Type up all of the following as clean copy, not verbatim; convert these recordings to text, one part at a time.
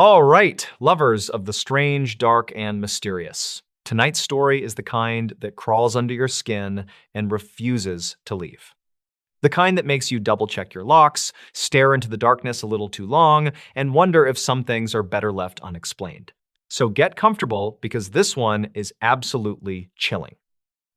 All right, lovers of the strange, dark, and mysterious. Tonight's story is the kind that crawls under your skin and refuses to leave. The kind that makes you double check your locks, stare into the darkness a little too long, and wonder if some things are better left unexplained. So get comfortable because this one is absolutely chilling.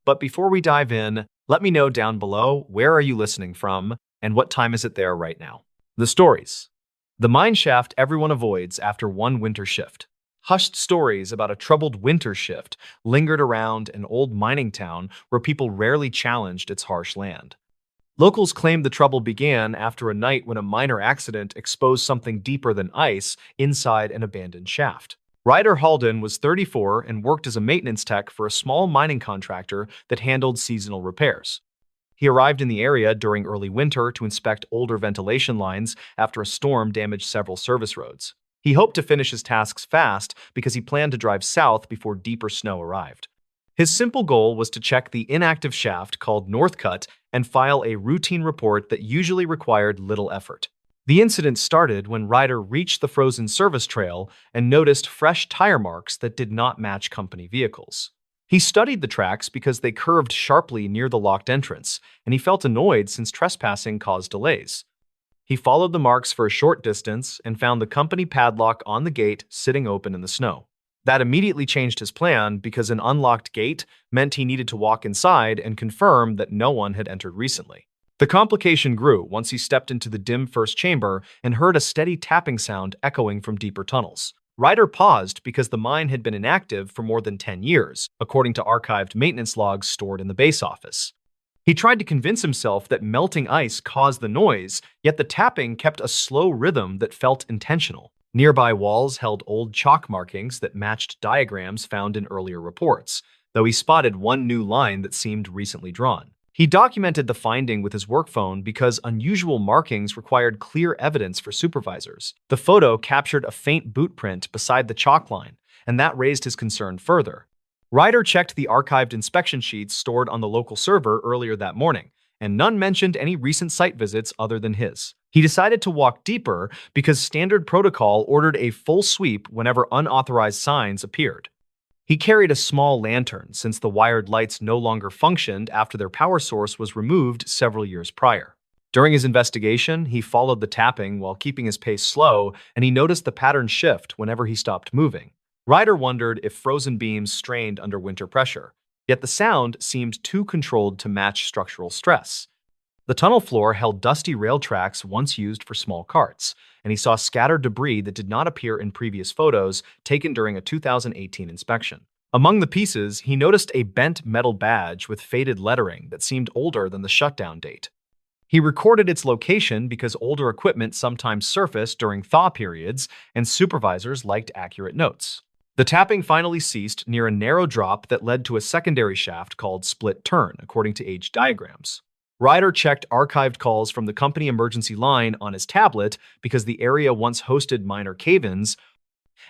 But before we dive in, let me know down below where are you listening from and what time is it there right now. The stories. The mine shaft everyone avoids after one winter shift. Hushed stories about a troubled winter shift lingered around an old mining town where people rarely challenged its harsh land. Locals claimed the trouble began after a night when a minor accident exposed something deeper than ice inside an abandoned shaft. Ryder Halden was 34 and worked as a maintenance tech for a small mining contractor that handled seasonal repairs. He arrived in the area during early winter to inspect older ventilation lines after a storm damaged several service roads. He hoped to finish his tasks fast because he planned to drive south before deeper snow arrived. His simple goal was to check the inactive shaft called Northcut and file a routine report that usually required little effort. The incident started when Ryder reached the frozen service trail and noticed fresh tire marks that did not match company vehicles. He studied the tracks because they curved sharply near the locked entrance, and he felt annoyed since trespassing caused delays. He followed the marks for a short distance and found the company padlock on the gate sitting open in the snow. That immediately changed his plan because an unlocked gate meant he needed to walk inside and confirm that no one had entered recently. The complication grew once he stepped into the dim first chamber and heard a steady tapping sound echoing from deeper tunnels. Ryder paused because the mine had been inactive for more than 10 years, according to archived maintenance logs stored in the base office. He tried to convince himself that melting ice caused the noise, yet the tapping kept a slow rhythm that felt intentional. Nearby walls held old chalk markings that matched diagrams found in earlier reports, though he spotted one new line that seemed recently drawn. He documented the finding with his work phone because unusual markings required clear evidence for supervisors. The photo captured a faint boot print beside the chalk line, and that raised his concern further. Ryder checked the archived inspection sheets stored on the local server earlier that morning, and none mentioned any recent site visits other than his. He decided to walk deeper because standard protocol ordered a full sweep whenever unauthorized signs appeared. He carried a small lantern since the wired lights no longer functioned after their power source was removed several years prior. During his investigation, he followed the tapping while keeping his pace slow, and he noticed the pattern shift whenever he stopped moving. Ryder wondered if frozen beams strained under winter pressure, yet the sound seemed too controlled to match structural stress. The tunnel floor held dusty rail tracks once used for small carts, and he saw scattered debris that did not appear in previous photos taken during a 2018 inspection. Among the pieces, he noticed a bent metal badge with faded lettering that seemed older than the shutdown date. He recorded its location because older equipment sometimes surfaced during thaw periods, and supervisors liked accurate notes. The tapping finally ceased near a narrow drop that led to a secondary shaft called split turn, according to age diagrams. Ryder checked archived calls from the company emergency line on his tablet because the area once hosted minor cave-ins,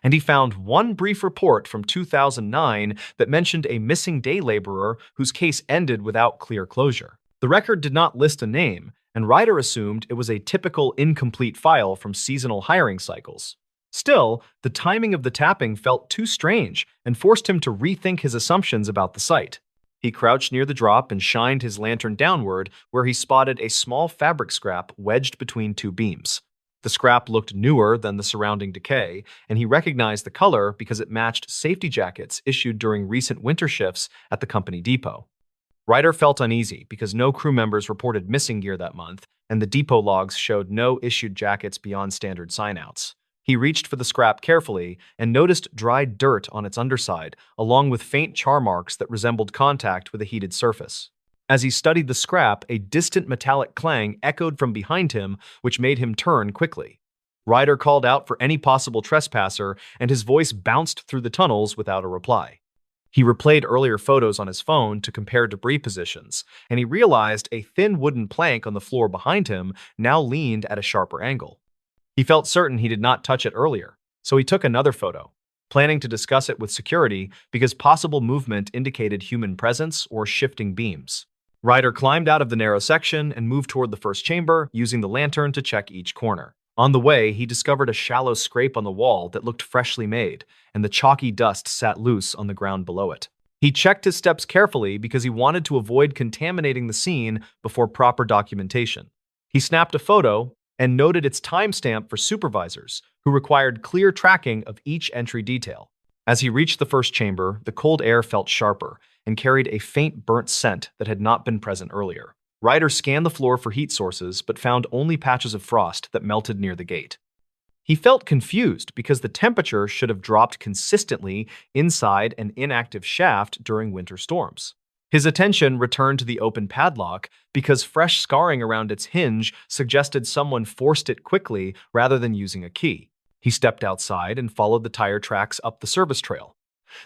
and he found one brief report from 2009 that mentioned a missing day laborer whose case ended without clear closure. The record did not list a name, and Ryder assumed it was a typical incomplete file from seasonal hiring cycles. Still, the timing of the tapping felt too strange and forced him to rethink his assumptions about the site. He crouched near the drop and shined his lantern downward, where he spotted a small fabric scrap wedged between two beams. The scrap looked newer than the surrounding decay, and he recognized the color because it matched safety jackets issued during recent winter shifts at the company depot. Ryder felt uneasy because no crew members reported missing gear that month, and the depot logs showed no issued jackets beyond standard signouts. He reached for the scrap carefully and noticed dried dirt on its underside, along with faint char marks that resembled contact with a heated surface. As he studied the scrap, a distant metallic clang echoed from behind him, which made him turn quickly. Ryder called out for any possible trespasser, and his voice bounced through the tunnels without a reply. He replayed earlier photos on his phone to compare debris positions, and he realized a thin wooden plank on the floor behind him now leaned at a sharper angle. He felt certain he did not touch it earlier, so he took another photo, planning to discuss it with security because possible movement indicated human presence or shifting beams. Ryder climbed out of the narrow section and moved toward the first chamber, using the lantern to check each corner. On the way, he discovered a shallow scrape on the wall that looked freshly made, and the chalky dust sat loose on the ground below it. He checked his steps carefully because he wanted to avoid contaminating the scene before proper documentation. He snapped a photo and noted its timestamp for supervisors, who required clear tracking of each entry detail. As he reached the first chamber, the cold air felt sharper and carried a faint burnt scent that had not been present earlier. Ryder scanned the floor for heat sources but found only patches of frost that melted near the gate. He felt confused because the temperature should have dropped consistently inside an inactive shaft during winter storms. His attention returned to the open padlock because fresh scarring around its hinge suggested someone forced it quickly rather than using a key. He stepped outside and followed the tire tracks up the service trail.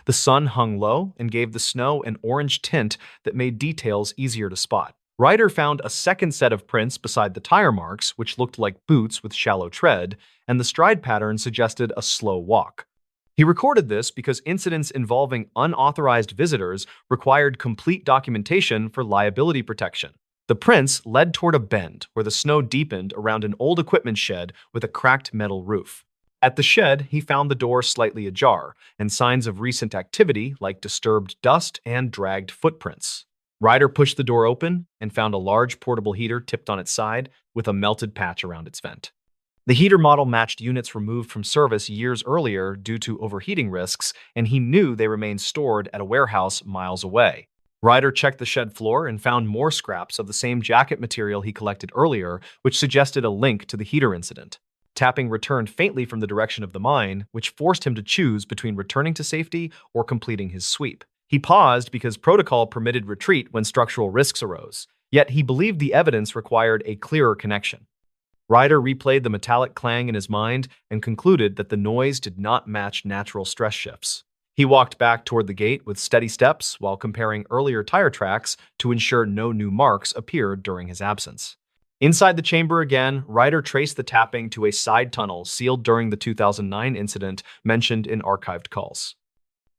The sun hung low and gave the snow an orange tint that made details easier to spot. Ryder found a second set of prints beside the tire marks, which looked like boots with shallow tread, and the stride pattern suggested a slow walk. He recorded this because incidents involving unauthorized visitors required complete documentation for liability protection. The prints led toward a bend where the snow deepened around an old equipment shed with a cracked metal roof. At the shed, he found the door slightly ajar and signs of recent activity like disturbed dust and dragged footprints. Ryder pushed the door open and found a large portable heater tipped on its side with a melted patch around its vent. The heater model matched units removed from service years earlier due to overheating risks, and he knew they remained stored at a warehouse miles away. Ryder checked the shed floor and found more scraps of the same jacket material he collected earlier, which suggested a link to the heater incident. Tapping returned faintly from the direction of the mine, which forced him to choose between returning to safety or completing his sweep. He paused because protocol permitted retreat when structural risks arose, yet he believed the evidence required a clearer connection. Ryder replayed the metallic clang in his mind and concluded that the noise did not match natural stress shifts. He walked back toward the gate with steady steps while comparing earlier tire tracks to ensure no new marks appeared during his absence. Inside the chamber again, Ryder traced the tapping to a side tunnel sealed during the 2009 incident mentioned in archived calls.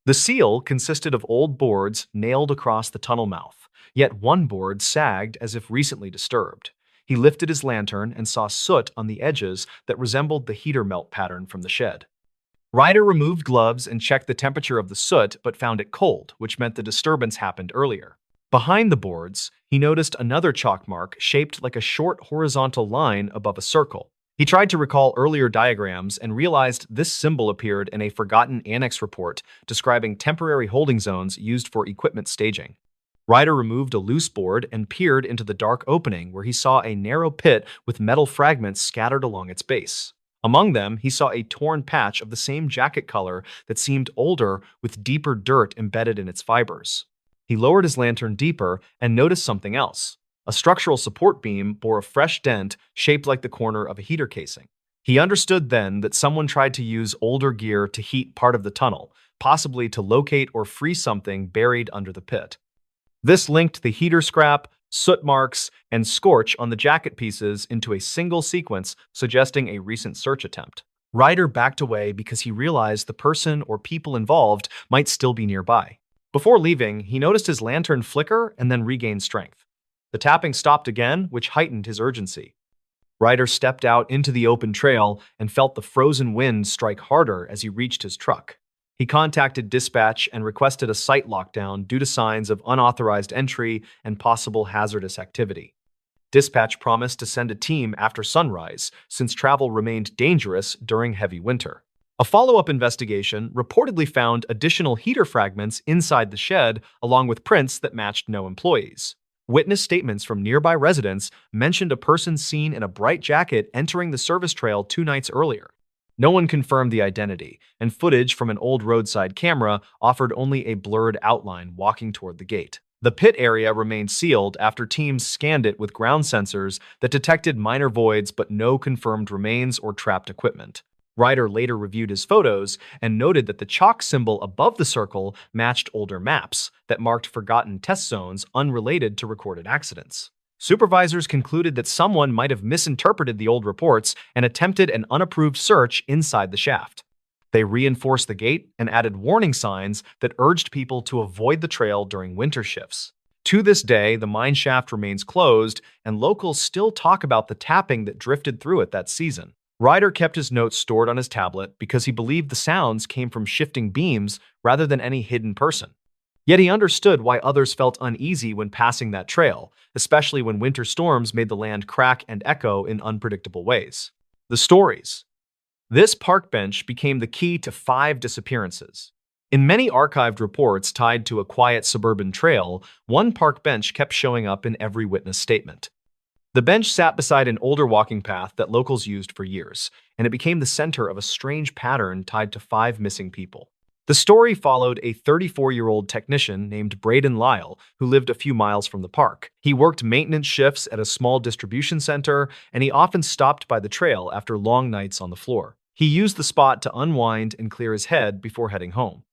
The seal consisted of old boards nailed across the tunnel mouth, yet one board sagged as if recently disturbed. He lifted his lantern and saw soot on the edges that resembled the heater melt pattern from the shed. Ryder removed gloves and checked the temperature of the soot but found it cold, which meant the disturbance happened earlier. Behind the boards, he noticed another chalk mark shaped like a short horizontal line above a circle. He tried to recall earlier diagrams and realized this symbol appeared in a forgotten annex report describing temporary holding zones used for equipment staging. Ryder removed a loose board and peered into the dark opening where he saw a narrow pit with metal fragments scattered along its base. Among them, he saw a torn patch of the same jacket color that seemed older with deeper dirt embedded in its fibers. He lowered his lantern deeper and noticed something else. A structural support beam bore a fresh dent shaped like the corner of a heater casing. He understood then that someone tried to use older gear to heat part of the tunnel, possibly to locate or free something buried under the pit. This linked the heater scrap, soot marks, and scorch on the jacket pieces into a single sequence, suggesting a recent search attempt. Ryder backed away because he realized the person or people involved might still be nearby. Before leaving, he noticed his lantern flicker and then regain strength. The tapping stopped again, which heightened his urgency. Ryder stepped out into the open trail and felt the frozen wind strike harder as he reached his truck. He contacted dispatch and requested a site lockdown due to signs of unauthorized entry and possible hazardous activity. Dispatch promised to send a team after sunrise, since travel remained dangerous during heavy winter. A follow-up investigation reportedly found additional heater fragments inside the shed, along with prints that matched no employees. Witness statements from nearby residents mentioned a person seen in a bright jacket entering the service trail 2 nights earlier. No one confirmed the identity, and footage from an old roadside camera offered only a blurred outline walking toward the gate. The pit area remained sealed after teams scanned it with ground sensors that detected minor voids but no confirmed remains or trapped equipment. Ryder later reviewed his photos and noted that the chalk symbol above the circle matched older maps that marked forgotten test zones unrelated to recorded accidents. Supervisors concluded that someone might have misinterpreted the old reports and attempted an unapproved search inside the shaft. They reinforced the gate and added warning signs that urged people to avoid the trail during winter shifts. To this day, the mine shaft remains closed, and locals still talk about the tapping that drifted through it that season. Ryder kept his notes stored on his tablet because he believed the sounds came from shifting beams rather than any hidden person. Yet he understood why others felt uneasy when passing that trail, especially when winter storms made the land crack and echo in unpredictable ways. The stories. This park bench became the key to 5 disappearances. In many archived reports tied to a quiet suburban trail, one park bench kept showing up in every witness statement. The bench sat beside an older walking path that locals used for years, and it became the center of a strange pattern tied to 5 missing people. The story followed a 34-year-old technician named Braden Lyle, who lived a few miles from the park. He worked maintenance shifts at a small distribution center, and he often stopped by the trail after long nights on the floor. He used the spot to unwind and clear his head before heading home.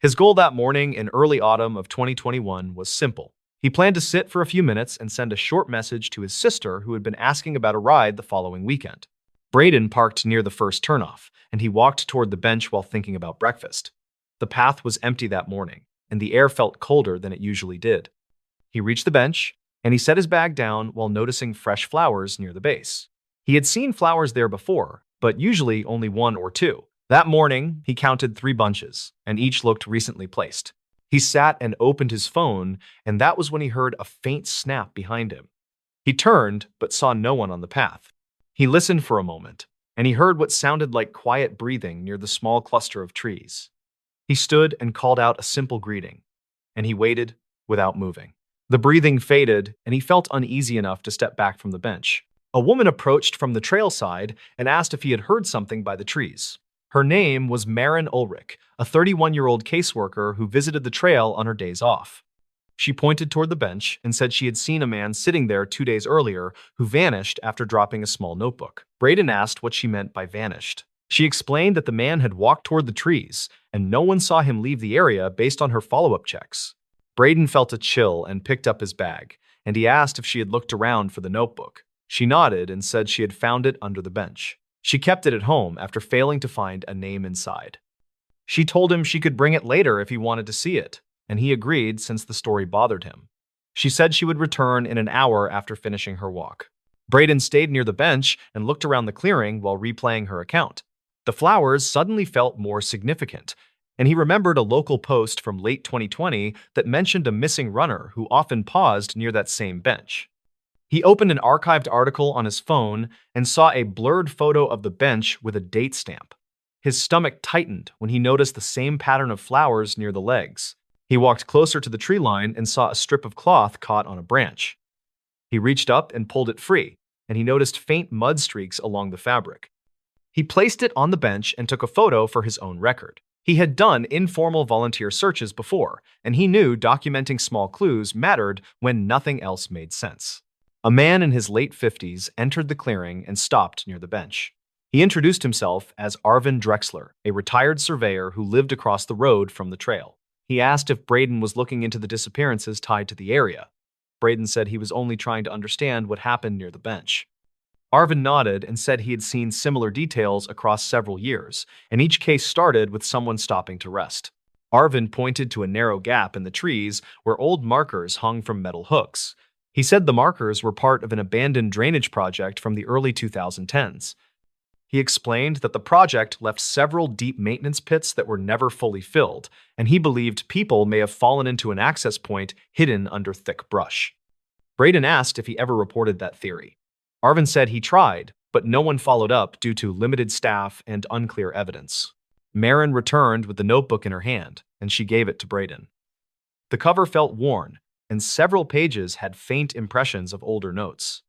His goal that morning in early autumn of 2021 was simple. He planned to sit for a few minutes and send a short message to his sister who had been asking about a ride the following weekend. Braden parked near the first turnoff, and he walked toward the bench while thinking about breakfast. The path was empty that morning, and the air felt colder than it usually did. He reached the bench, and he set his bag down while noticing fresh flowers near the base. He had seen flowers there before, but usually only 1 or 2. That morning, he counted 3 bunches, and each looked recently placed. He sat and opened his phone, and that was when he heard a faint snap behind him. He turned, but saw no one on the path. He listened for a moment, and he heard what sounded like quiet breathing near the small cluster of trees. He stood and called out a simple greeting, and he waited without moving. The breathing faded, and he felt uneasy enough to step back from the bench. A woman approached from the trail side and asked if he had heard something by the trees. Her name was Maren Ulrich, a 31-year-old caseworker who visited the trail on her days off. She pointed toward the bench and said she had seen a man sitting there 2 days earlier who vanished after dropping a small notebook. Braden asked what she meant by vanished. She explained that the man had walked toward the trees, and no one saw him leave the area based on her follow-up checks. Braden felt a chill and picked up his bag, and he asked if she had looked around for the notebook. She nodded and said she had found it under the bench. She kept it at home after failing to find a name inside. She told him she could bring it later if he wanted to see it, and he agreed since the story bothered him. She said she would return in an hour after finishing her walk. Braden stayed near the bench and looked around the clearing while replaying her account. The flowers suddenly felt more significant, and he remembered a local post from late 2020 that mentioned a missing runner who often paused near that same bench. He opened an archived article on his phone and saw a blurred photo of the bench with a date stamp. His stomach tightened when he noticed the same pattern of flowers near the legs. He walked closer to the tree line and saw a strip of cloth caught on a branch. He reached up and pulled it free, and he noticed faint mud streaks along the fabric. He placed it on the bench and took a photo for his own record. He had done informal volunteer searches before, and he knew documenting small clues mattered when nothing else made sense. A man in his late 50s entered the clearing and stopped near the bench. He introduced himself as Arvin Drexler, a retired surveyor who lived across the road from the trail. He asked if Braden was looking into the disappearances tied to the area. Braden said he was only trying to understand what happened near the bench. Arvin nodded and said he had seen similar details across several years, and each case started with someone stopping to rest. Arvin pointed to a narrow gap in the trees where old markers hung from metal hooks. He said the markers were part of an abandoned drainage project from the early 2010s. He explained that the project left several deep maintenance pits that were never fully filled, and he believed people may have fallen into an access point hidden under thick brush. Braden asked if he ever reported that theory. Arvin said he tried, but no one followed up due to limited staff and unclear evidence. Maren returned with the notebook in her hand, and she gave it to Braden. The cover felt worn, and several pages had faint impressions of older notes.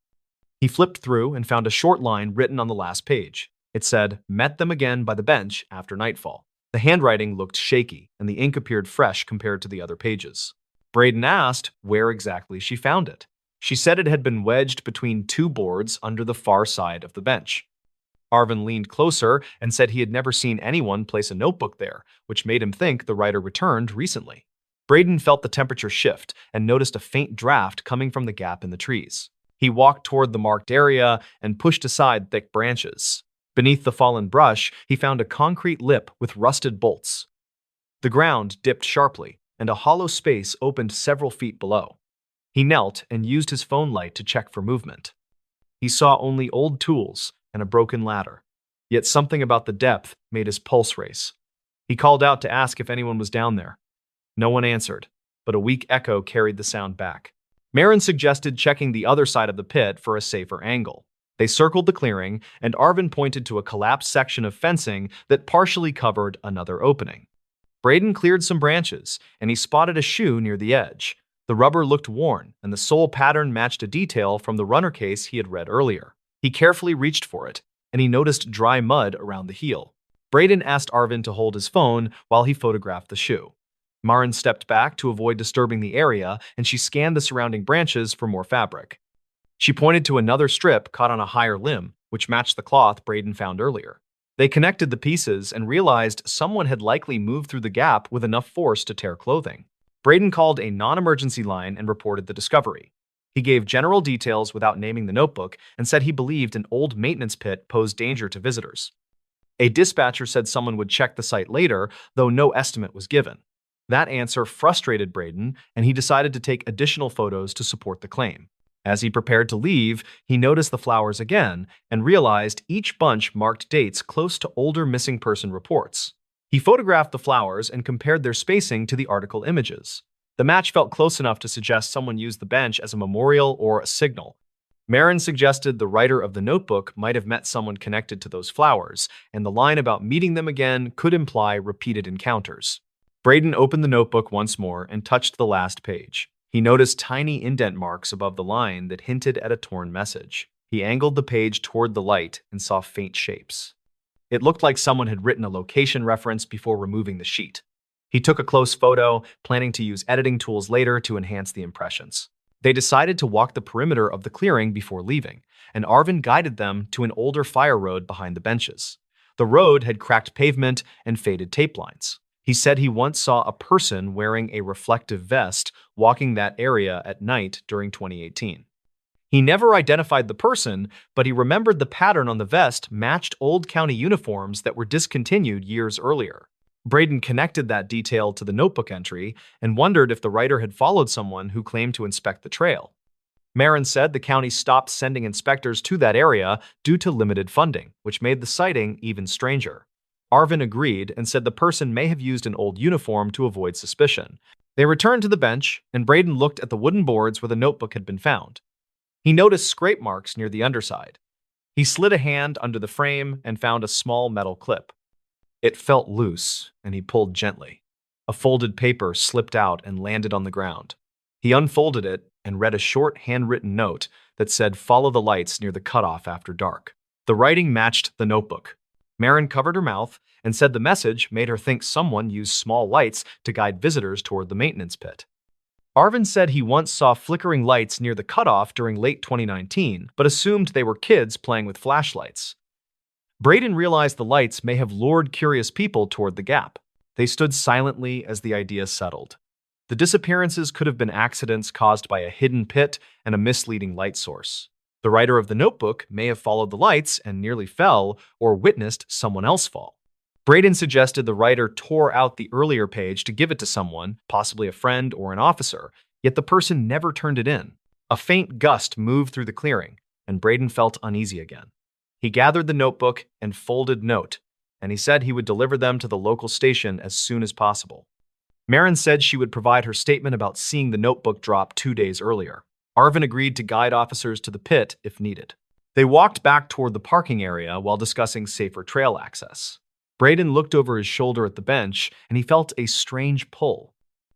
He flipped through and found a short line written on the last page. It said, "Met them again by the bench after nightfall." The handwriting looked shaky, and the ink appeared fresh compared to the other pages. Braden asked where exactly she found it. She said it had been wedged between 2 boards under the far side of the bench. Arvin leaned closer and said he had never seen anyone place a notebook there, which made him think the writer returned recently. Braden felt the temperature shift and noticed a faint draft coming from the gap in the trees. He walked toward the marked area and pushed aside thick branches. Beneath the fallen brush, he found a concrete lip with rusted bolts. The ground dipped sharply, and a hollow space opened several feet below. He knelt and used his phone light to check for movement. He saw only old tools and a broken ladder. Yet something about the depth made his pulse race. He called out to ask if anyone was down there. No one answered, but a weak echo carried the sound back. Marin suggested checking the other side of the pit for a safer angle. They circled the clearing, and Arvin pointed to a collapsed section of fencing that partially covered another opening. Braden cleared some branches, and he spotted a shoe near the edge. The rubber looked worn, and the sole pattern matched a detail from the runner case he had read earlier. He carefully reached for it, and he noticed dry mud around the heel. Braden asked Arvin to hold his phone while he photographed the shoe. Marin stepped back to avoid disturbing the area, and she scanned the surrounding branches for more fabric. She pointed to another strip caught on a higher limb, which matched the cloth Braden found earlier. They connected the pieces and realized someone had likely moved through the gap with enough force to tear clothing. Braden called a non-emergency line and reported the discovery. He gave general details without naming the notebook and said he believed an old maintenance pit posed danger to visitors. A dispatcher said someone would check the site later, though no estimate was given. That answer frustrated Braden, and he decided to take additional photos to support the claim. As he prepared to leave, he noticed the flowers again and realized each bunch marked dates close to older missing person reports. He photographed the flowers and compared their spacing to the article images. The match felt close enough to suggest someone used the bench as a memorial or a signal. Marin suggested the writer of the notebook might have met someone connected to those flowers, and the line about meeting them again could imply repeated encounters. Braden opened the notebook once more and touched the last page. He noticed tiny indent marks above the line that hinted at a torn message. He angled the page toward the light and saw faint shapes. It looked like someone had written a location reference before removing the sheet. He took a close photo, planning to use editing tools later to enhance the impressions. They decided to walk the perimeter of the clearing before leaving, and Arvin guided them to an older fire road behind the benches. The road had cracked pavement and faded tape lines. He said he once saw a person wearing a reflective vest walking that area at night during 2018. He never identified the person, but he remembered the pattern on the vest matched old county uniforms that were discontinued years earlier. Braden connected that detail to the notebook entry and wondered if the writer had followed someone who claimed to inspect the trail. Marin said the county stopped sending inspectors to that area due to limited funding, which made the sighting even stranger. Arvin agreed and said the person may have used an old uniform to avoid suspicion. They returned to the bench, and Braden looked at the wooden boards where the notebook had been found. He noticed scrape marks near the underside. He slid a hand under the frame and found a small metal clip. It felt loose, and he pulled gently. A folded paper slipped out and landed on the ground. He unfolded it and read a short handwritten note that said, "Follow the lights near the cutoff after dark." The writing matched the notebook. Marin covered her mouth and said the message made her think someone used small lights to guide visitors toward the maintenance pit. Arvin said he once saw flickering lights near the cutoff during late 2019, but assumed they were kids playing with flashlights. Braden realized the lights may have lured curious people toward the gap. They stood silently as the idea settled. The disappearances could have been accidents caused by a hidden pit and a misleading light source. The writer of the notebook may have followed the lights and nearly fell or witnessed someone else fall. Braden suggested the writer tore out the earlier page to give it to someone, possibly a friend or an officer, yet the person never turned it in. A faint gust moved through the clearing, and Braden felt uneasy again. He gathered the notebook and folded note, and he said he would deliver them to the local station as soon as possible. Marin said she would provide her statement about seeing the notebook drop 2 days earlier. Arvin agreed to guide officers to the pit if needed. They walked back toward the parking area while discussing safer trail access. Braden looked over his shoulder at the bench, and he felt a strange pull.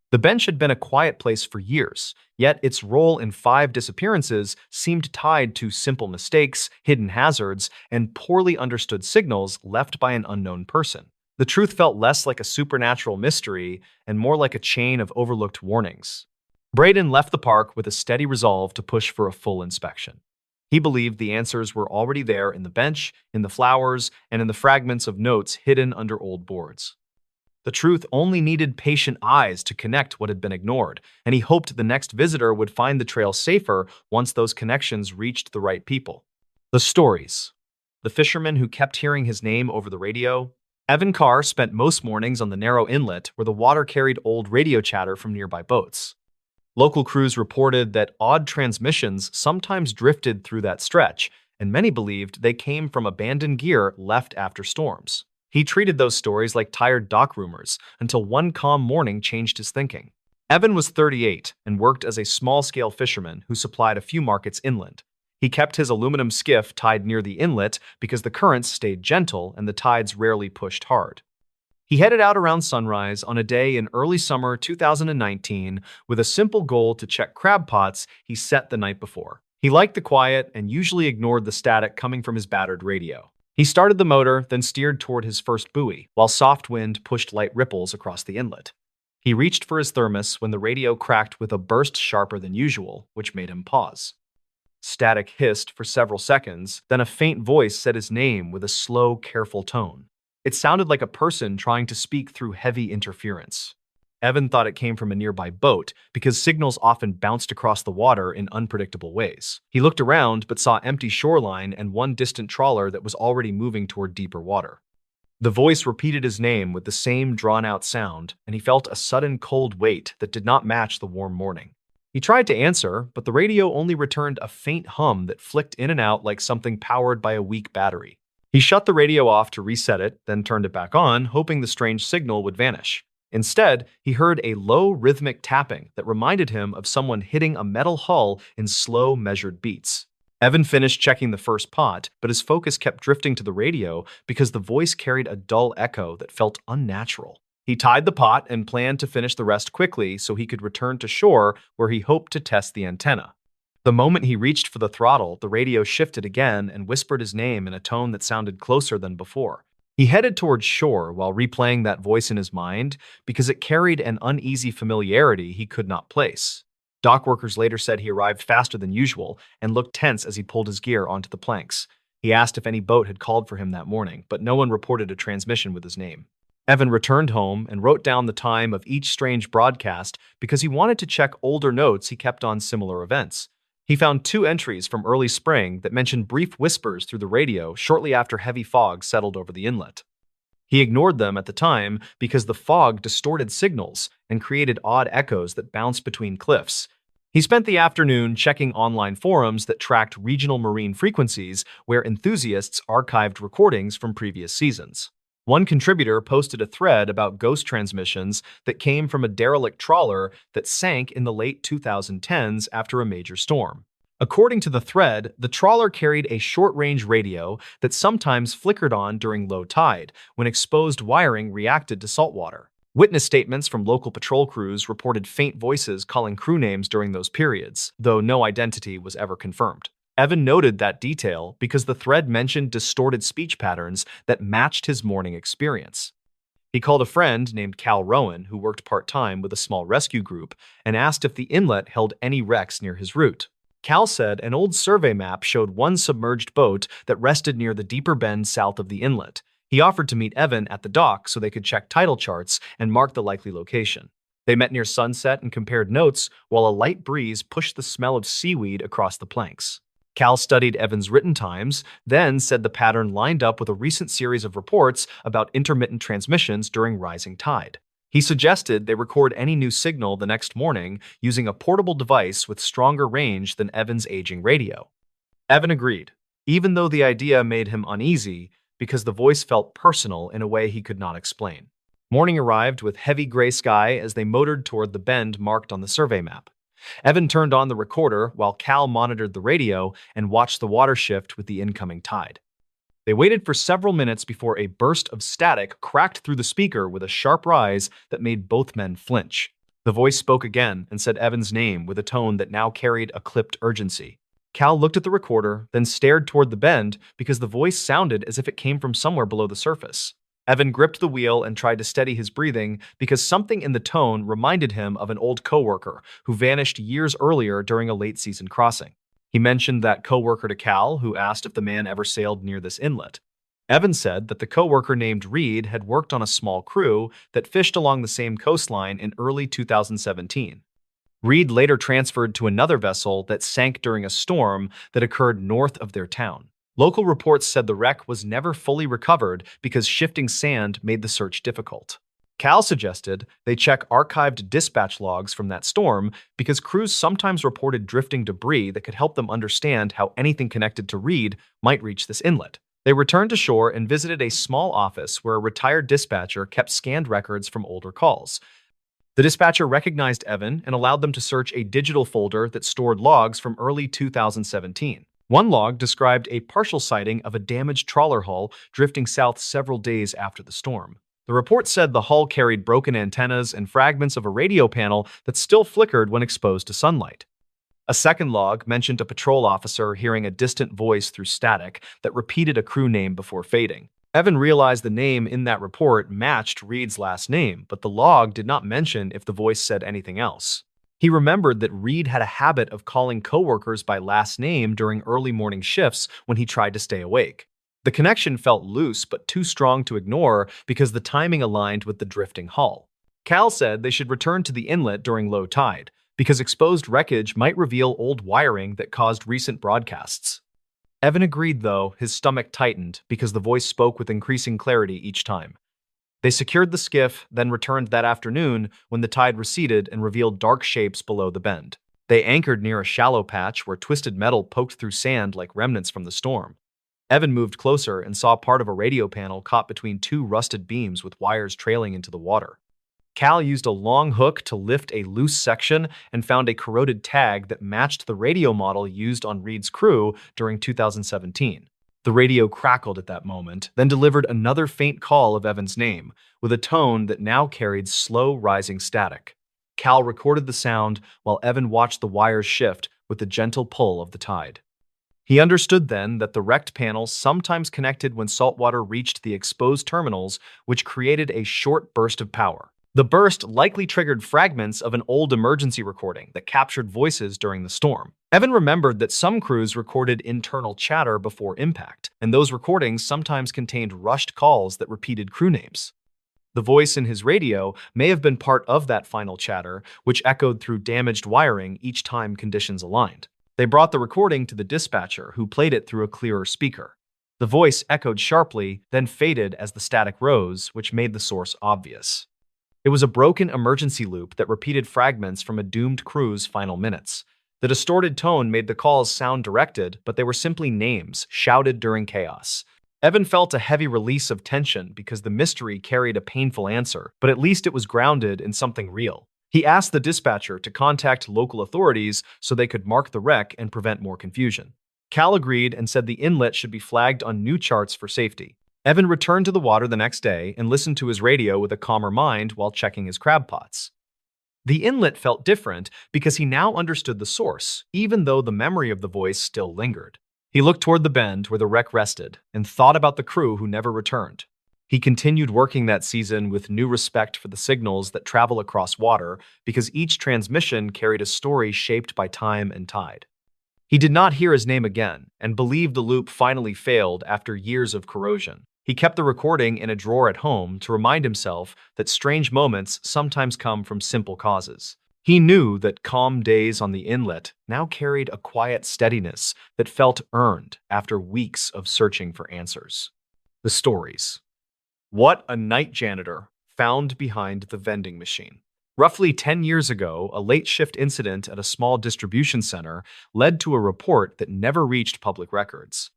The bench had been a quiet place for years, yet its role in 5 disappearances seemed tied to simple mistakes, hidden hazards, and poorly understood signals left by an unknown person. The truth felt less like a supernatural mystery and more like a chain of overlooked warnings. Braden left the park with a steady resolve to push for a full inspection. He believed the answers were already there in the bench, in the flowers, and in the fragments of notes hidden under old boards. The truth only needed patient eyes to connect what had been ignored, and he hoped the next visitor would find the trail safer once those connections reached the right people. The stories. The fisherman who kept hearing his name over the radio. Evan Carr spent most mornings on the narrow inlet where the water carried old radio chatter from nearby boats. Local crews reported that odd transmissions sometimes drifted through that stretch, and many believed they came from abandoned gear left after storms. He treated those stories like tired dock rumors until one calm morning changed his thinking. Evan was 38 and worked as a small-scale fisherman who supplied a few markets inland. He kept his aluminum skiff tied near the inlet because the currents stayed gentle and the tides rarely pushed hard. He headed out around sunrise on a day in early summer 2019 with a simple goal to check crab pots he set the night before. He liked the quiet and usually ignored the static coming from his battered radio. He started the motor, then steered toward his first buoy, while soft wind pushed light ripples across the inlet. He reached for his thermos when the radio cracked with a burst sharper than usual, which made him pause. Static hissed for several seconds, then a faint voice said his name with a slow, careful tone. It sounded like a person trying to speak through heavy interference. Evan thought it came from a nearby boat because signals often bounced across the water in unpredictable ways. He looked around but saw empty shoreline and one distant trawler that was already moving toward deeper water. The voice repeated his name with the same drawn-out sound, and he felt a sudden cold weight that did not match the warm morning. He tried to answer, but the radio only returned a faint hum that flicked in and out like something powered by a weak battery. He shut the radio off to reset it, then turned it back on, hoping the strange signal would vanish. Instead, he heard a low, rhythmic tapping that reminded him of someone hitting a metal hull in slow, measured beats. Evan finished checking the first pot, but his focus kept drifting to the radio because the voice carried a dull echo that felt unnatural. He tied the pot and planned to finish the rest quickly so he could return to shore where he hoped to test the antenna. The moment he reached for the throttle, the radio shifted again and whispered his name in a tone that sounded closer than before. He headed towards shore while replaying that voice in his mind because it carried an uneasy familiarity he could not place. Dock workers later said he arrived faster than usual and looked tense as he pulled his gear onto the planks. He asked if any boat had called for him that morning, but no one reported a transmission with his name. Evan returned home and wrote down the time of each strange broadcast because he wanted to check older notes he kept on similar events. He found 2 entries from early spring that mentioned brief whispers through the radio shortly after heavy fog settled over the inlet. He ignored them at the time because the fog distorted signals and created odd echoes that bounced between cliffs. He spent the afternoon checking online forums that tracked regional marine frequencies where enthusiasts archived recordings from previous seasons. One contributor posted a thread about ghost transmissions that came from a derelict trawler that sank in the late 2010s after a major storm. According to the thread, the trawler carried a short-range radio that sometimes flickered on during low tide when exposed wiring reacted to saltwater. Witness statements from local patrol crews reported faint voices calling crew names during those periods, though no identity was ever confirmed. Evan noted that detail because the thread mentioned distorted speech patterns that matched his morning experience. He called a friend named Cal Rowan, who worked part-time with a small rescue group, and asked if the inlet held any wrecks near his route. Cal said an old survey map showed one submerged boat that rested near the deeper bend south of the inlet. He offered to meet Evan at the dock so they could check tidal charts and mark the likely location. They met near sunset and compared notes while a light breeze pushed the smell of seaweed across the planks. Cal studied Evan's written times, then said the pattern lined up with a recent series of reports about intermittent transmissions during rising tide. He suggested they record any new signal the next morning using a portable device with stronger range than Evan's aging radio. Evan agreed, even though the idea made him uneasy because the voice felt personal in a way he could not explain. Morning arrived with heavy gray sky as they motored toward the bend marked on the survey map. Evan turned on the recorder while Cal monitored the radio and watched the water shift with the incoming tide. They waited for several minutes before a burst of static cracked through the speaker with a sharp rise that made both men flinch. The voice spoke again and said Evan's name with a tone that now carried a clipped urgency. Cal looked at the recorder, then stared toward the bend because the voice sounded as if it came from somewhere below the surface. Evan gripped the wheel and tried to steady his breathing because something in the tone reminded him of an old coworker who vanished years earlier during a late-season crossing. He mentioned that coworker to Cal, who asked if the man ever sailed near this inlet. Evan said that the coworker named Reed had worked on a small crew that fished along the same coastline in early 2017. Reed later transferred to another vessel that sank during a storm that occurred north of their town. Local reports said the wreck was never fully recovered because shifting sand made the search difficult. Cal suggested they check archived dispatch logs from that storm because crews sometimes reported drifting debris that could help them understand how anything connected to Reed might reach this inlet. They returned to shore and visited a small office where a retired dispatcher kept scanned records from older calls. The dispatcher recognized Evan and allowed them to search a digital folder that stored logs from early 2017. One log described a partial sighting of a damaged trawler hull drifting south several days after the storm. The report said the hull carried broken antennas and fragments of a radio panel that still flickered when exposed to sunlight. A second log mentioned a patrol officer hearing a distant voice through static that repeated a crew name before fading. Evan realized the name in that report matched Reed's last name, but the log did not mention if the voice said anything else. He remembered that Reed had a habit of calling coworkers by last name during early morning shifts when he tried to stay awake. The connection felt loose but too strong to ignore because the timing aligned with the drifting hull. Cal said they should return to the inlet during low tide, because exposed wreckage might reveal old wiring that caused recent broadcasts. Evan agreed, though, his stomach tightened because the voice spoke with increasing clarity each time. They secured the skiff, then returned that afternoon when the tide receded and revealed dark shapes below the bend. They anchored near a shallow patch where twisted metal poked through sand like remnants from the storm. Evan moved closer and saw part of a radio panel caught between two rusted beams with wires trailing into the water. Cal used a long hook to lift a loose section and found a corroded tag that matched the radio model used on Reed's crew during 2017. The radio crackled at that moment, then delivered another faint call of Evan's name, with a tone that now carried slow, rising static. Cal recorded the sound while Evan watched the wires shift with the gentle pull of the tide. He understood then that the wrecked panels sometimes connected when saltwater reached the exposed terminals, which created a short burst of power. The burst likely triggered fragments of an old emergency recording that captured voices during the storm. Evan remembered that some crews recorded internal chatter before impact, and those recordings sometimes contained rushed calls that repeated crew names. The voice in his radio may have been part of that final chatter, which echoed through damaged wiring each time conditions aligned. They brought the recording to the dispatcher, who played it through a clearer speaker. The voice echoed sharply, then faded as the static rose, which made the source obvious. It was a broken emergency loop that repeated fragments from a doomed crew's final minutes. The distorted tone made the calls sound directed, but they were simply names, shouted during chaos. Evan felt a heavy release of tension because the mystery carried a painful answer, but at least it was grounded in something real. He asked the dispatcher to contact local authorities so they could mark the wreck and prevent more confusion. Cal agreed and said the inlet should be flagged on new charts for safety. Evan returned to the water the next day and listened to his radio with a calmer mind while checking his crab pots. The inlet felt different because he now understood the source, even though the memory of the voice still lingered. He looked toward the bend where the wreck rested and thought about the crew who never returned. He continued working that season with new respect for the signals that travel across water because each transmission carried a story shaped by time and tide. He did not hear his name again and believed the loop finally failed after years of corrosion. He kept the recording in a drawer at home to remind himself that strange moments sometimes come from simple causes. He knew that calm days on the inlet now carried a quiet steadiness that felt earned after weeks of searching for answers. The stories. What a night janitor found behind the vending machine. Roughly 10 years ago, a late shift incident at a small distribution center led to a report that never reached public records.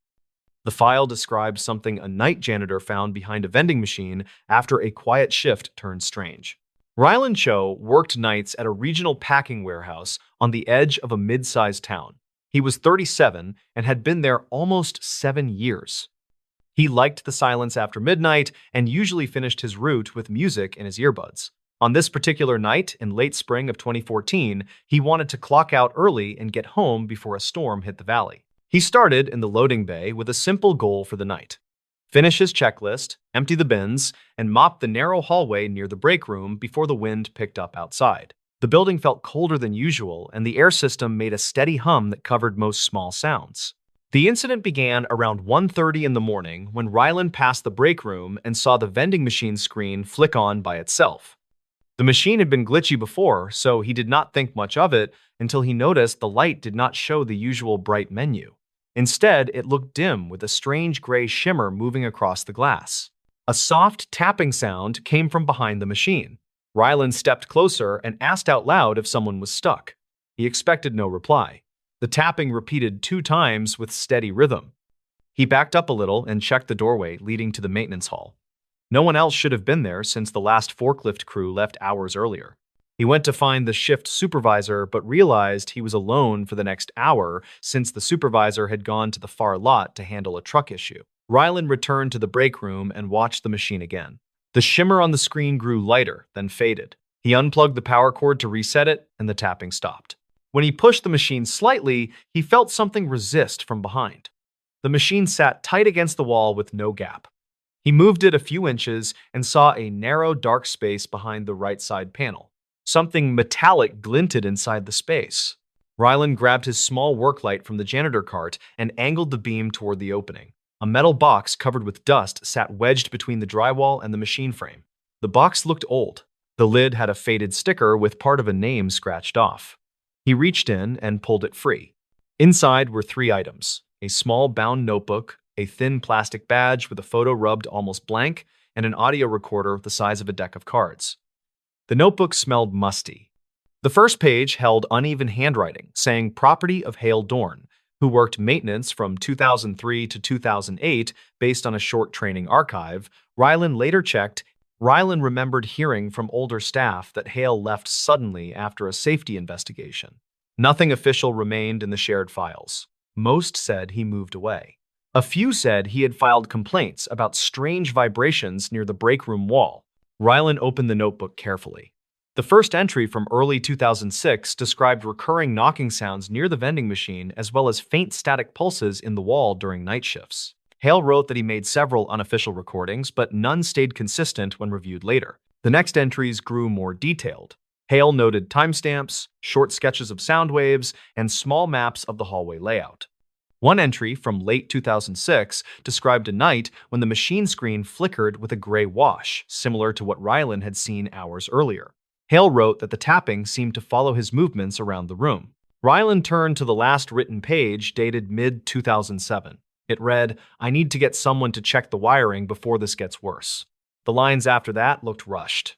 The file described something a night janitor found behind a vending machine after a quiet shift turned strange. Rylan Cho worked nights at a regional packing warehouse on the edge of a mid-sized town. He was 37 and had been there almost 7 years. He liked the silence after midnight and usually finished his route with music in his earbuds. On this particular night in late spring of 2014, he wanted to clock out early and get home before a storm hit the valley. He started in the loading bay with a simple goal for the night: finish his checklist, empty the bins, and mop the narrow hallway near the break room before the wind picked up outside. The building felt colder than usual, and the air system made a steady hum that covered most small sounds. The incident began around 1:30 in the morning when Rylan passed the break room and saw the vending machine screen flick on by itself. The machine had been glitchy before, so he did not think much of it until he noticed the light did not show the usual bright menu. Instead, it looked dim with a strange gray shimmer moving across the glass. A soft tapping sound came from behind the machine. Rylan stepped closer and asked out loud if someone was stuck. He expected no reply. The tapping repeated 2 times with steady rhythm. He backed up a little and checked the doorway leading to the maintenance hall. No one else should have been there since the last forklift crew left hours earlier. He went to find the shift supervisor but realized he was alone for the next hour since the supervisor had gone to the far lot to handle a truck issue. Rylan returned to the break room and watched the machine again. The shimmer on the screen grew lighter, then faded. He unplugged the power cord to reset it, and the tapping stopped. When he pushed the machine slightly, he felt something resist from behind. The machine sat tight against the wall with no gap. He moved it a few inches and saw a narrow, dark space behind the right side panel. Something metallic glinted inside the space. Rylan grabbed his small work light from the janitor cart and angled the beam toward the opening. A metal box covered with dust sat wedged between the drywall and the machine frame. The box looked old. The lid had a faded sticker with part of a name scratched off. He reached in and pulled it free. Inside were 3 items: a small bound notebook, a thin plastic badge with a photo rubbed almost blank, and an audio recorder the size of a deck of cards. The notebook smelled musty. The first page held uneven handwriting, saying property of Hale Dorn, who worked maintenance from 2003 to 2008 based on a short training archive. Rylan later checked. Rylan remembered hearing from older staff that Hale left suddenly after a safety investigation. Nothing official remained in the shared files. Most said he moved away. A few said he had filed complaints about strange vibrations near the break room wall. Rylan opened the notebook carefully. The first entry from early 2006 described recurring knocking sounds near the vending machine as well as faint static pulses in the wall during night shifts. Hale wrote that he made several unofficial recordings, but none stayed consistent when reviewed later. The next entries grew more detailed. Hale noted timestamps, short sketches of sound waves, and small maps of the hallway layout. One entry from late 2006 described a night when the machine screen flickered with a gray wash, similar to what Rylan had seen hours earlier. Hale wrote that the tapping seemed to follow his movements around the room. Rylan turned to the last written page dated mid-2007. It read, "I need to get someone to check the wiring before this gets worse." The lines after that looked rushed.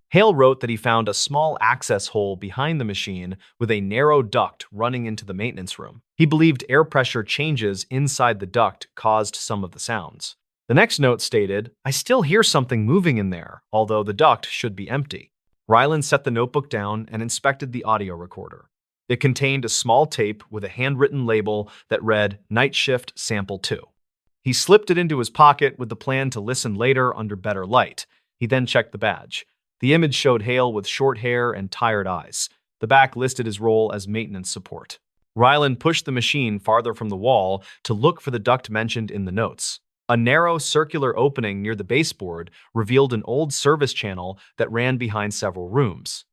Hale wrote that he found a small access hole behind the machine with a narrow duct running into the maintenance room. He believed air pressure changes inside the duct caused some of the sounds. The next note stated, "I still hear something moving in there, although the duct should be empty." Rylan set the notebook down and inspected the audio recorder. It contained a small tape with a handwritten label that read Night Shift Sample 2. He slipped it into his pocket with the plan to listen later under better light. He then checked the badge. The image showed Hale with short hair and tired eyes. The back listed his role as maintenance support. Rylan pushed the machine farther from the wall to look for the duct mentioned in the notes. A narrow circular opening near the baseboard revealed an old service channel that ran behind several rooms.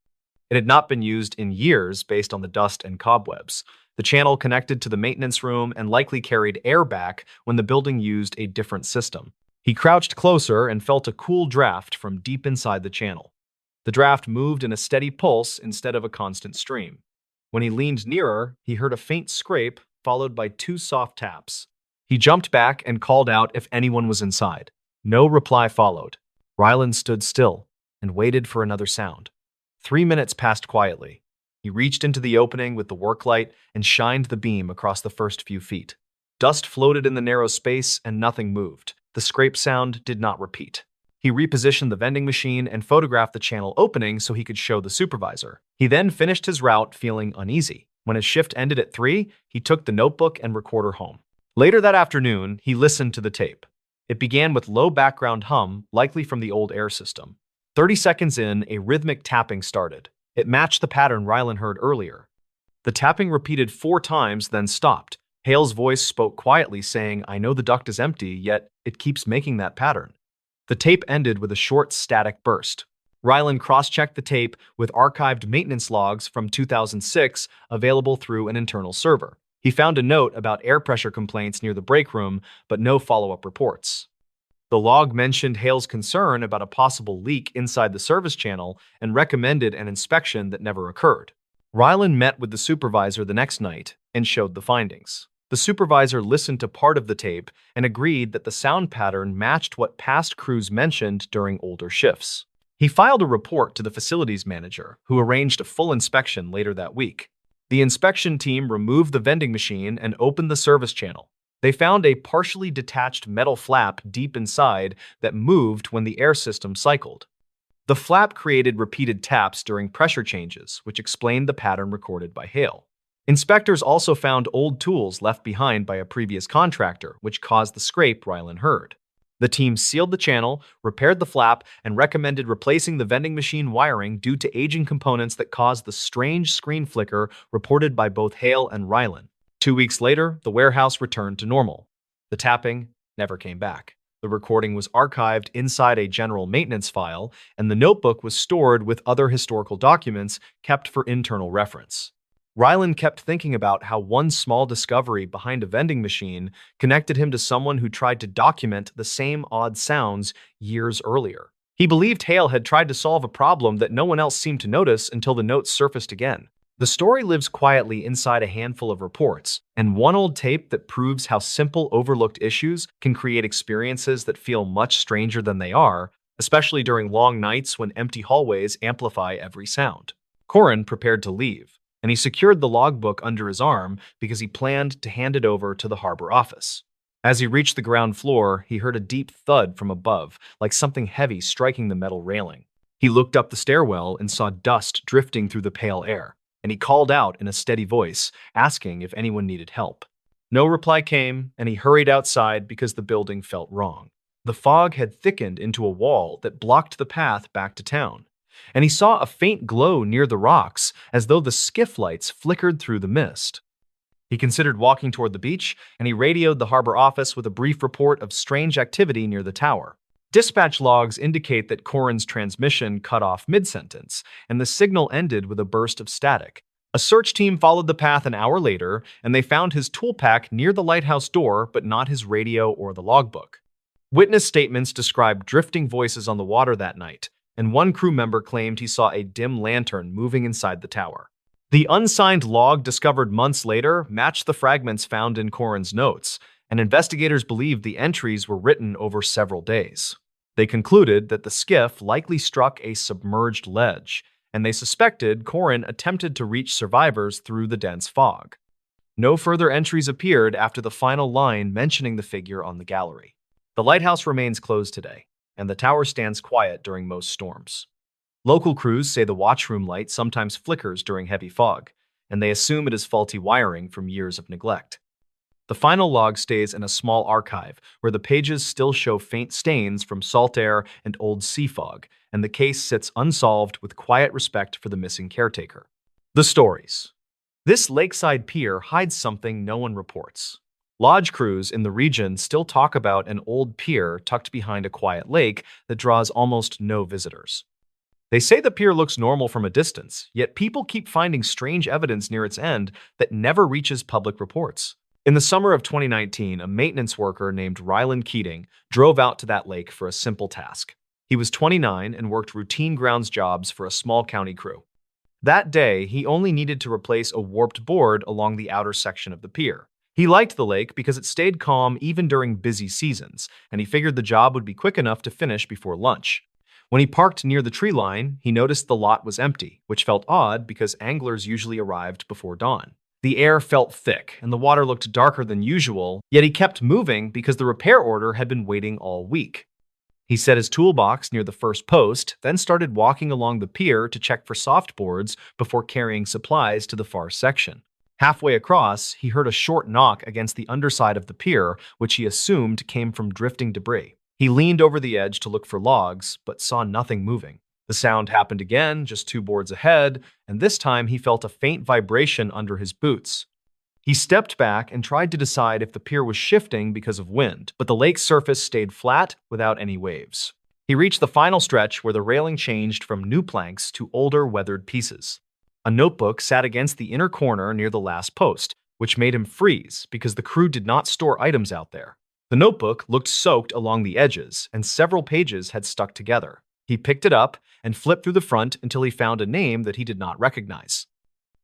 It had not been used in years based on the dust and cobwebs. The channel connected to the maintenance room and likely carried air back when the building used a different system. He crouched closer and felt a cool draft from deep inside the channel. The draft moved in a steady pulse instead of a constant stream. When he leaned nearer, he heard a faint scrape followed by 2 soft taps. He jumped back and called out if anyone was inside. No reply followed. Rylan stood still and waited for another sound. 3 minutes passed quietly. He reached into the opening with the work light and shined the beam across the first few feet. Dust floated in the narrow space and nothing moved. The scrape sound did not repeat. He repositioned the vending machine and photographed the channel opening so he could show the supervisor. He then finished his route feeling uneasy. When his shift ended at 3, he took the notebook and recorder home. Later that afternoon, he listened to the tape. It began with low background hum, likely from the old air system. 30 seconds in, a rhythmic tapping started. It matched the pattern Rylan heard earlier. The tapping repeated 4 times, then stopped. Hale's voice spoke quietly, saying, "I know the duct is empty, yet it keeps making that pattern." The tape ended with a short static burst. Rylan cross-checked the tape with archived maintenance logs from 2006 available through an internal server. He found a note about air pressure complaints near the break room, but no follow-up reports. The log mentioned Hale's concern about a possible leak inside the service channel and recommended an inspection that never occurred. Rylan met with the supervisor the next night and showed the findings. The supervisor listened to part of the tape and agreed that the sound pattern matched what past crews mentioned during older shifts. He filed a report to the facilities manager, who arranged a full inspection later that week. The inspection team removed the vending machine and opened the service channel. They found a partially detached metal flap deep inside that moved when the air system cycled. The flap created repeated taps during pressure changes, which explained the pattern recorded by Hale. Inspectors also found old tools left behind by a previous contractor, which caused the scrape Rylan heard. The team sealed the channel, repaired the flap, and recommended replacing the vending machine wiring due to aging components that caused the strange screen flicker reported by both Hale and Rylan. 2 weeks later, the warehouse returned to normal. The tapping never came back. The recording was archived inside a general maintenance file, and the notebook was stored with other historical documents kept for internal reference. Rylan kept thinking about how one small discovery behind a vending machine connected him to someone who tried to document the same odd sounds years earlier. He believed Hale had tried to solve a problem that no one else seemed to notice until the notes surfaced again. The story lives quietly inside a handful of reports, and one old tape that proves how simple, overlooked issues can create experiences that feel much stranger than they are, especially during long nights when empty hallways amplify every sound. Corin prepared to leave, and he secured the logbook under his arm because he planned to hand it over to the harbor office. As he reached the ground floor, he heard a deep thud from above, like something heavy striking the metal railing. He looked up the stairwell and saw dust drifting through the pale air, and he called out in a steady voice, asking if anyone needed help. No reply came, and he hurried outside because the building felt wrong. The fog had thickened into a wall that blocked the path back to town, and he saw a faint glow near the rocks as though the skiff lights flickered through the mist. He considered walking toward the beach, and he radioed the harbor office with a brief report of strange activity near the tower. Dispatch logs indicate that Corin's transmission cut off mid-sentence, and the signal ended with a burst of static. A search team followed the path an hour later, and they found his tool pack near the lighthouse door, but not his radio or the logbook. Witness statements described drifting voices on the water that night, and one crew member claimed he saw a dim lantern moving inside the tower. The unsigned log discovered months later matched the fragments found in Corin's notes, and investigators believed the entries were written over several days. They concluded that the skiff likely struck a submerged ledge, and they suspected Corin attempted to reach survivors through the dense fog. No further entries appeared after the final line mentioning the figure on the gallery. The lighthouse remains closed today, and the tower stands quiet during most storms. Local crews say the watchroom light sometimes flickers during heavy fog, and they assume it is faulty wiring from years of neglect. The final log stays in a small archive where the pages still show faint stains from salt air and old sea fog, and the case sits unsolved with quiet respect for the missing caretaker. The stories. This lakeside pier hides something no one reports. Lodge crews in the region still talk about an old pier tucked behind a quiet lake that draws almost no visitors. They say the pier looks normal from a distance, yet people keep finding strange evidence near its end that never reaches public reports. In the summer of 2019, a maintenance worker named Rylan Keating drove out to that lake for a simple task. He was 29 and worked routine grounds jobs for a small county crew. That day, he only needed to replace a warped board along the outer section of the pier. He liked the lake because it stayed calm even during busy seasons, and he figured the job would be quick enough to finish before lunch. When he parked near the tree line, he noticed the lot was empty, which felt odd because anglers usually arrived before dawn. The air felt thick, and the water looked darker than usual, yet he kept moving because the repair order had been waiting all week. He set his toolbox near the first post, then started walking along the pier to check for softboards before carrying supplies to the far section. Halfway across, he heard a short knock against the underside of the pier, which he assumed came from drifting debris. He leaned over the edge to look for logs, but saw nothing moving. The sound happened again, just 2 boards ahead, and this time he felt a faint vibration under his boots. He stepped back and tried to decide if the pier was shifting because of wind, but the lake's surface stayed flat without any waves. He reached the final stretch where the railing changed from new planks to older, weathered pieces. A notebook sat against the inner corner near the last post, which made him freeze because the crew did not store items out there. The notebook looked soaked along the edges, and several pages had stuck together. He picked it up and flipped through the front until he found a name that he did not recognize.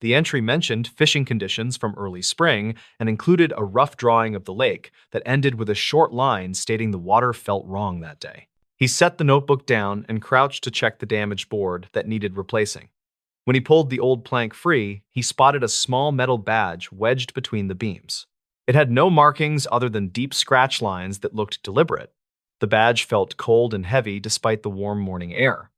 The entry mentioned fishing conditions from early spring and included a rough drawing of the lake that ended with a short line stating the water felt wrong that day. He set the notebook down and crouched to check the damaged board that needed replacing. When he pulled the old plank free, he spotted a small metal badge wedged between the beams. It had no markings other than deep scratch lines that looked deliberate. The badge felt cold and heavy despite the warm morning air.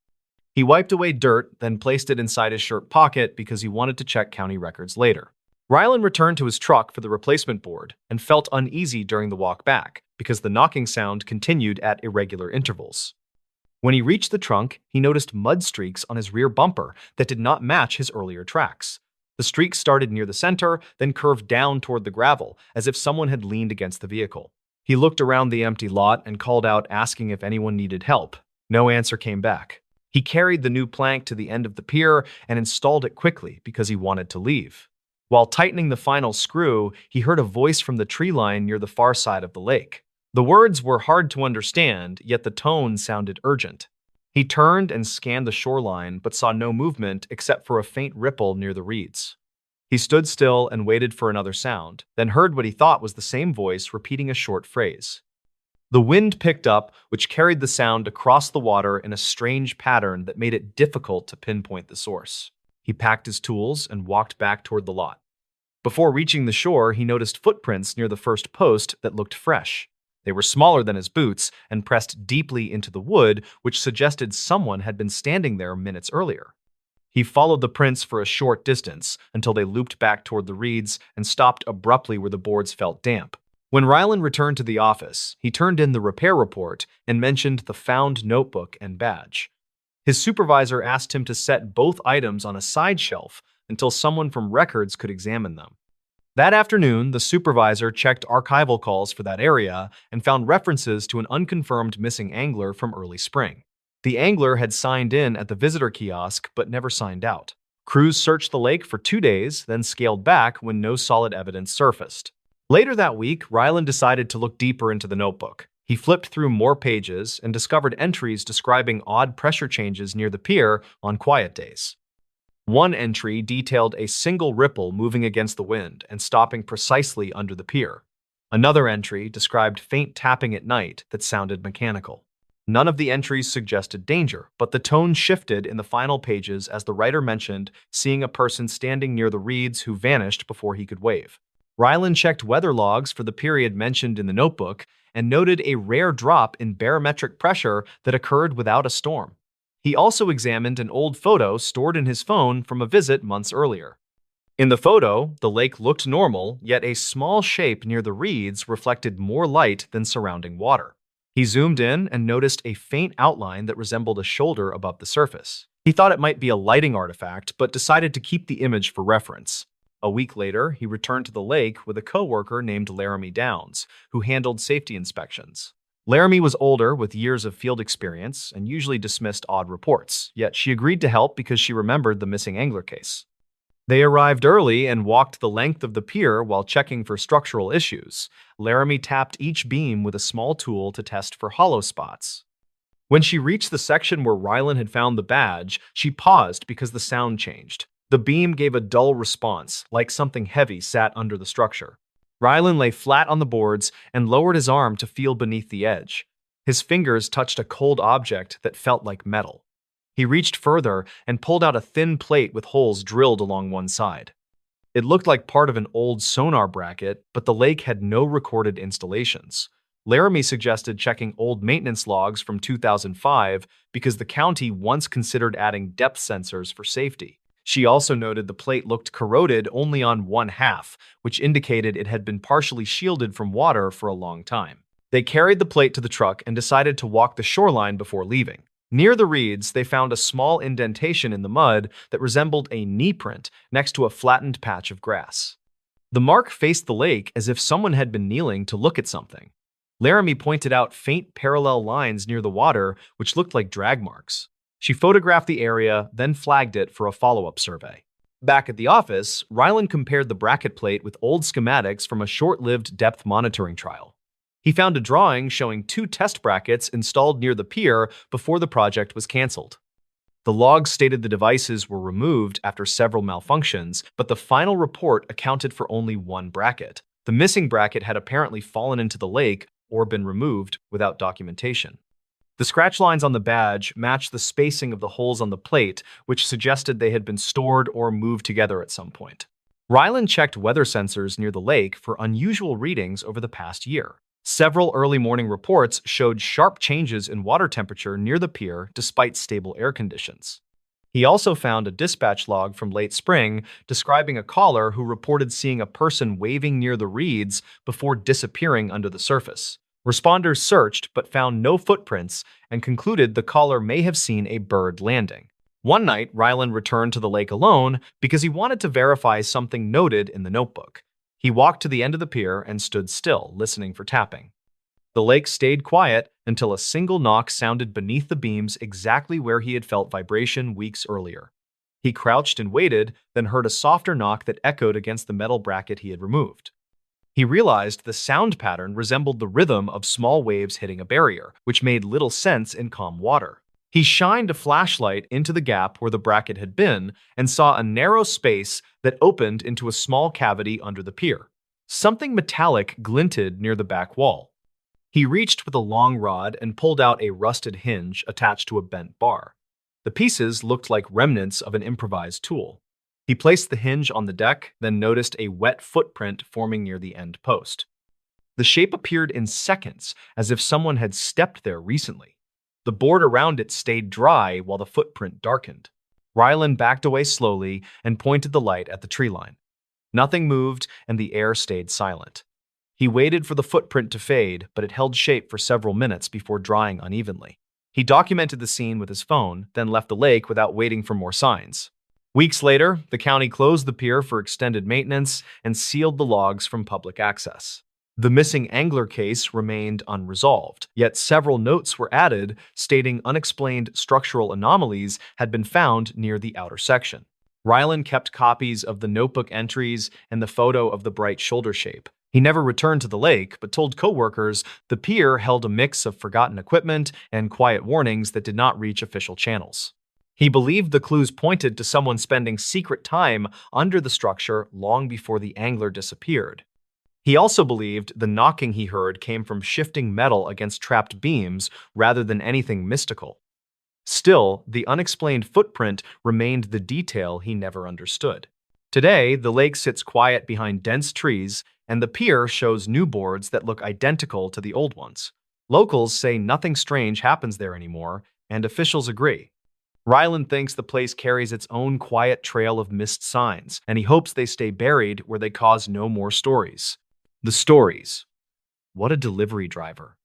He wiped away dirt, then placed it inside his shirt pocket because he wanted to check county records later. Rylan returned to his truck for the replacement board and felt uneasy during the walk back because the knocking sound continued at irregular intervals. When he reached the trunk, he noticed mud streaks on his rear bumper that did not match his earlier tracks. The streaks started near the center, then curved down toward the gravel, as if someone had leaned against the vehicle. He looked around the empty lot and called out asking if anyone needed help. No answer came back. He carried the new plank to the end of the pier and installed it quickly because he wanted to leave. While tightening the final screw, he heard a voice from the tree line near the far side of the lake. The words were hard to understand, yet the tone sounded urgent. He turned and scanned the shoreline, but saw no movement except for a faint ripple near the reeds. He stood still and waited for another sound, then heard what he thought was the same voice repeating a short phrase. The wind picked up, which carried the sound across the water in a strange pattern that made it difficult to pinpoint the source. He packed his tools and walked back toward the lot. Before reaching the shore, he noticed footprints near the first post that looked fresh. They were smaller than his boots and pressed deeply into the wood, which suggested someone had been standing there minutes earlier. He followed the prints for a short distance until they looped back toward the reeds and stopped abruptly where the boards felt damp. When Rylan returned to the office, he turned in the repair report and mentioned the found notebook and badge. His supervisor asked him to set both items on a side shelf until someone from records could examine them. That afternoon, the supervisor checked archival calls for that area and found references to an unconfirmed missing angler from early spring. The angler had signed in at the visitor kiosk but never signed out. Crews searched the lake for 2 days, then scaled back when no solid evidence surfaced. Later that week, Rylan decided to look deeper into the notebook. He flipped through more pages and discovered entries describing odd pressure changes near the pier on quiet days. One entry detailed a single ripple moving against the wind and stopping precisely under the pier. Another entry described faint tapping at night that sounded mechanical. None of the entries suggested danger, but the tone shifted in the final pages as the writer mentioned seeing a person standing near the reeds who vanished before he could wave. Rylan checked weather logs for the period mentioned in the notebook and noted a rare drop in barometric pressure that occurred without a storm. He also examined an old photo stored in his phone from a visit months earlier. In the photo, the lake looked normal, yet a small shape near the reeds reflected more light than surrounding water. He zoomed in and noticed a faint outline that resembled a shoulder above the surface. He thought it might be a lighting artifact, but decided to keep the image for reference. A week later, he returned to the lake with a coworker named Laramie Downs, who handled safety inspections. Laramie was older with years of field experience and usually dismissed odd reports, yet she agreed to help because she remembered the missing angler case. They arrived early and walked the length of the pier while checking for structural issues. Laramie tapped each beam with a small tool to test for hollow spots. When she reached the section where Rylan had found the badge, she paused because the sound changed. The beam gave a dull response, like something heavy sat under the structure. Rylan lay flat on the boards and lowered his arm to feel beneath the edge. His fingers touched a cold object that felt like metal. He reached further and pulled out a thin plate with holes drilled along one side. It looked like part of an old sonar bracket, but the lake had no recorded installations. Laramie suggested checking old maintenance logs from 2005 because the county once considered adding depth sensors for safety. She also noted the plate looked corroded only on one half, which indicated it had been partially shielded from water for a long time. They carried the plate to the truck and decided to walk the shoreline before leaving. Near the reeds, they found a small indentation in the mud that resembled a knee print next to a flattened patch of grass. The mark faced the lake as if someone had been kneeling to look at something. Laramie pointed out faint parallel lines near the water, which looked like drag marks. She photographed the area, then flagged it for a follow-up survey. Back at the office, Rylan compared the bracket plate with old schematics from a short-lived depth monitoring trial. He found a drawing showing 2 test brackets installed near the pier before the project was canceled. The logs stated the devices were removed after several malfunctions, but the final report accounted for only one bracket. The missing bracket had apparently fallen into the lake or been removed without documentation. The scratch lines on the badge matched the spacing of the holes on the plate, which suggested they had been stored or moved together at some point. Ryland checked weather sensors near the lake for unusual readings over the past year. Several early morning reports showed sharp changes in water temperature near the pier despite stable air conditions. He also found a dispatch log from late spring describing a caller who reported seeing a person waving near the reeds before disappearing under the surface. Responders searched but found no footprints and concluded the caller may have seen a bird landing. One night, Ryland returned to the lake alone because he wanted to verify something noted in the notebook. He walked to the end of the pier and stood still, listening for tapping. The lake stayed quiet until a single knock sounded beneath the beams exactly where he had felt vibration weeks earlier. He crouched and waited, then heard a softer knock that echoed against the metal bracket he had removed. He realized the sound pattern resembled the rhythm of small waves hitting a barrier, which made little sense in calm water. He shined a flashlight into the gap where the bracket had been and saw a narrow space that opened into a small cavity under the pier. Something metallic glinted near the back wall. He reached with a long rod and pulled out a rusted hinge attached to a bent bar. The pieces looked like remnants of an improvised tool. He placed the hinge on the deck, then noticed a wet footprint forming near the end post. The shape appeared in seconds, as if someone had stepped there recently. The board around it stayed dry while the footprint darkened. Ryland backed away slowly and pointed the light at the tree line. Nothing moved, and the air stayed silent. He waited for the footprint to fade, but it held shape for several minutes before drying unevenly. He documented the scene with his phone, then left the lake without waiting for more signs. Weeks later, the county closed the pier for extended maintenance and sealed the logs from public access. The missing angler case remained unresolved, yet several notes were added stating unexplained structural anomalies had been found near the outer section. Ryland kept copies of the notebook entries and the photo of the bright shoulder shape. He never returned to the lake, but told coworkers the pier held a mix of forgotten equipment and quiet warnings that did not reach official channels. He believed the clues pointed to someone spending secret time under the structure long before the angler disappeared. He also believed the knocking he heard came from shifting metal against trapped beams rather than anything mystical. Still, the unexplained footprint remained the detail he never understood. Today, the lake sits quiet behind dense trees, and the pier shows new boards that look identical to the old ones. Locals say nothing strange happens there anymore, and officials agree. Ryland thinks the place carries its own quiet trail of missed signs, and he hopes they stay buried where they cause no more stories. The stories. What a delivery driver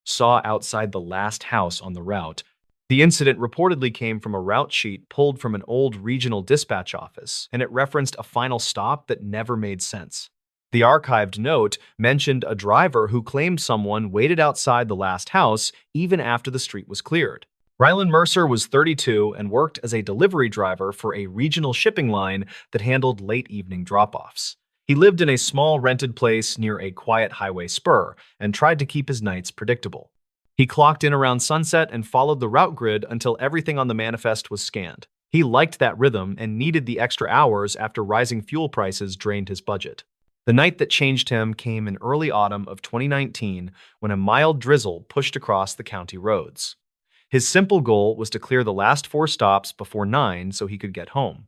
saw outside the last house on the route. The incident reportedly came from a route sheet pulled from an old regional dispatch office, and it referenced a final stop that never made sense. The archived note mentioned a driver who claimed someone waited outside the last house even after the street was cleared. Ryland Mercer was 32 and worked as a delivery driver for a regional shipping line that handled late evening drop-offs. He lived in a small rented place near a quiet highway spur and tried to keep his nights predictable. He clocked in around sunset and followed the route grid until everything on the manifest was scanned. He liked that rhythm and needed the extra hours after rising fuel prices drained his budget. The night that changed him came in early autumn of 2019 when a mild drizzle pushed across the county roads. His simple goal was to clear the last 4 stops before 9 so he could get home.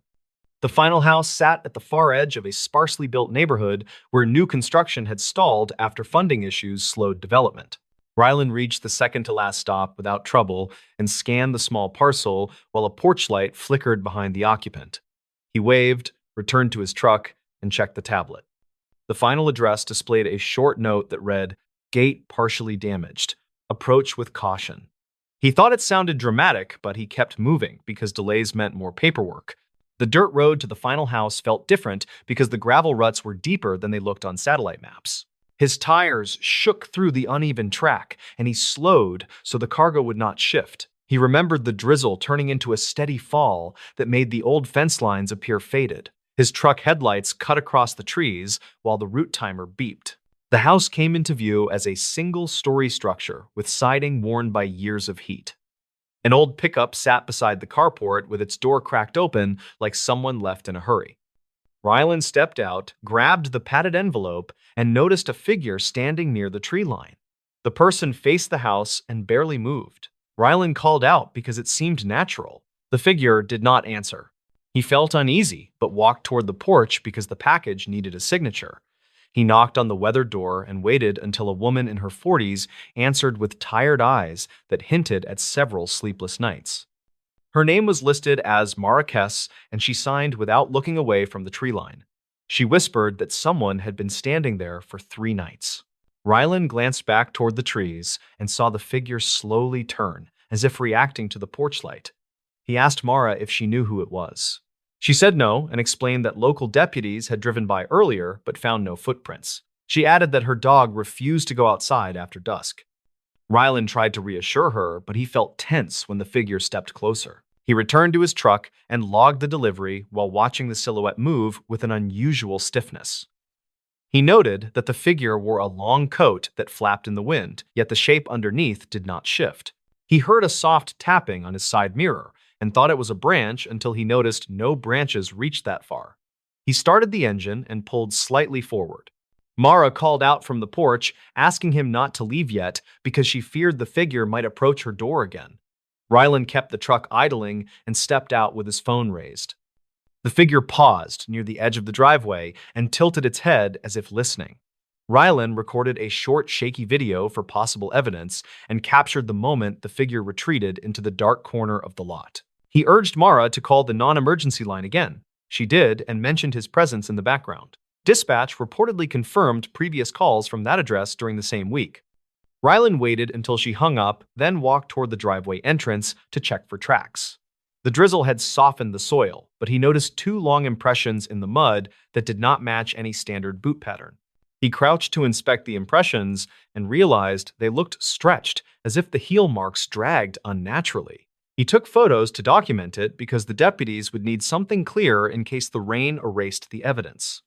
The final house sat at the far edge of a sparsely built neighborhood where new construction had stalled after funding issues slowed development. Ryland reached the second-to-last stop without trouble and scanned the small parcel while a porch light flickered behind the occupant. He waved, returned to his truck, and checked the tablet. The final address displayed a short note that read, "Gate partially damaged. Approach with caution." He thought it sounded dramatic, but he kept moving because delays meant more paperwork. The dirt road to the final house felt different because the gravel ruts were deeper than they looked on satellite maps. His tires shook through the uneven track, and he slowed so the cargo would not shift. He remembered the drizzle turning into a steady fall that made the old fence lines appear faded. His truck headlights cut across the trees while the route timer beeped. The house came into view as a single-story structure with siding worn by years of heat. An old pickup sat beside the carport with its door cracked open like someone left in a hurry. Rylan stepped out, grabbed the padded envelope, and noticed a figure standing near the tree line. The person faced the house and barely moved. Rylan called out because it seemed natural. The figure did not answer. He felt uneasy, but walked toward the porch because the package needed a signature. He knocked on the weathered door and waited until a woman in her 40s answered with tired eyes that hinted at several sleepless nights. Her name was listed as Marrakes, and she signed without looking away from the tree line. She whispered that someone had been standing there for 3 nights. Rylan glanced back toward the trees and saw the figure slowly turn, as if reacting to the porch light. He asked Mara if she knew who it was. She said no and explained that local deputies had driven by earlier but found no footprints. She added that her dog refused to go outside after dusk. Rylan tried to reassure her, but he felt tense when the figure stepped closer. He returned to his truck and logged the delivery while watching the silhouette move with an unusual stiffness. He noted that the figure wore a long coat that flapped in the wind, yet the shape underneath did not shift. He heard a soft tapping on his side mirror and thought it was a branch until he noticed no branches reached that far. He started the engine and pulled slightly forward. Mara called out from the porch, asking him not to leave yet because she feared the figure might approach her door again. Rylan kept the truck idling and stepped out with his phone raised. The figure paused near the edge of the driveway and tilted its head as if listening. Rylan recorded a short, shaky video for possible evidence and captured the moment the figure retreated into the dark corner of the lot. He urged Mara to call the non-emergency line again. She did and mentioned his presence in the background. Dispatch reportedly confirmed previous calls from that address during the same week. Rylan waited until she hung up, then walked toward the driveway entrance to check for tracks. The drizzle had softened the soil, but he noticed 2 long impressions in the mud that did not match any standard boot pattern. He crouched to inspect the impressions and realized they looked stretched, as if the heel marks dragged unnaturally. He took photos to document it because the deputies would need something clear in case the rain erased the evidence.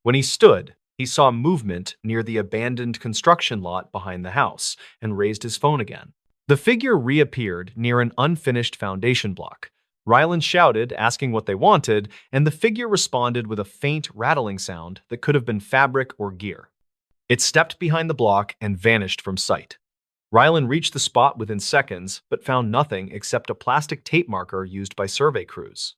When he stood, he saw movement near the abandoned construction lot behind the house and raised his phone again. The figure reappeared near an unfinished foundation block. Rylan shouted, asking what they wanted, and the figure responded with a faint rattling sound that could have been fabric or gear. It stepped behind the block and vanished from sight. Rylan reached the spot within seconds, but found nothing except a plastic tape marker used by survey crews.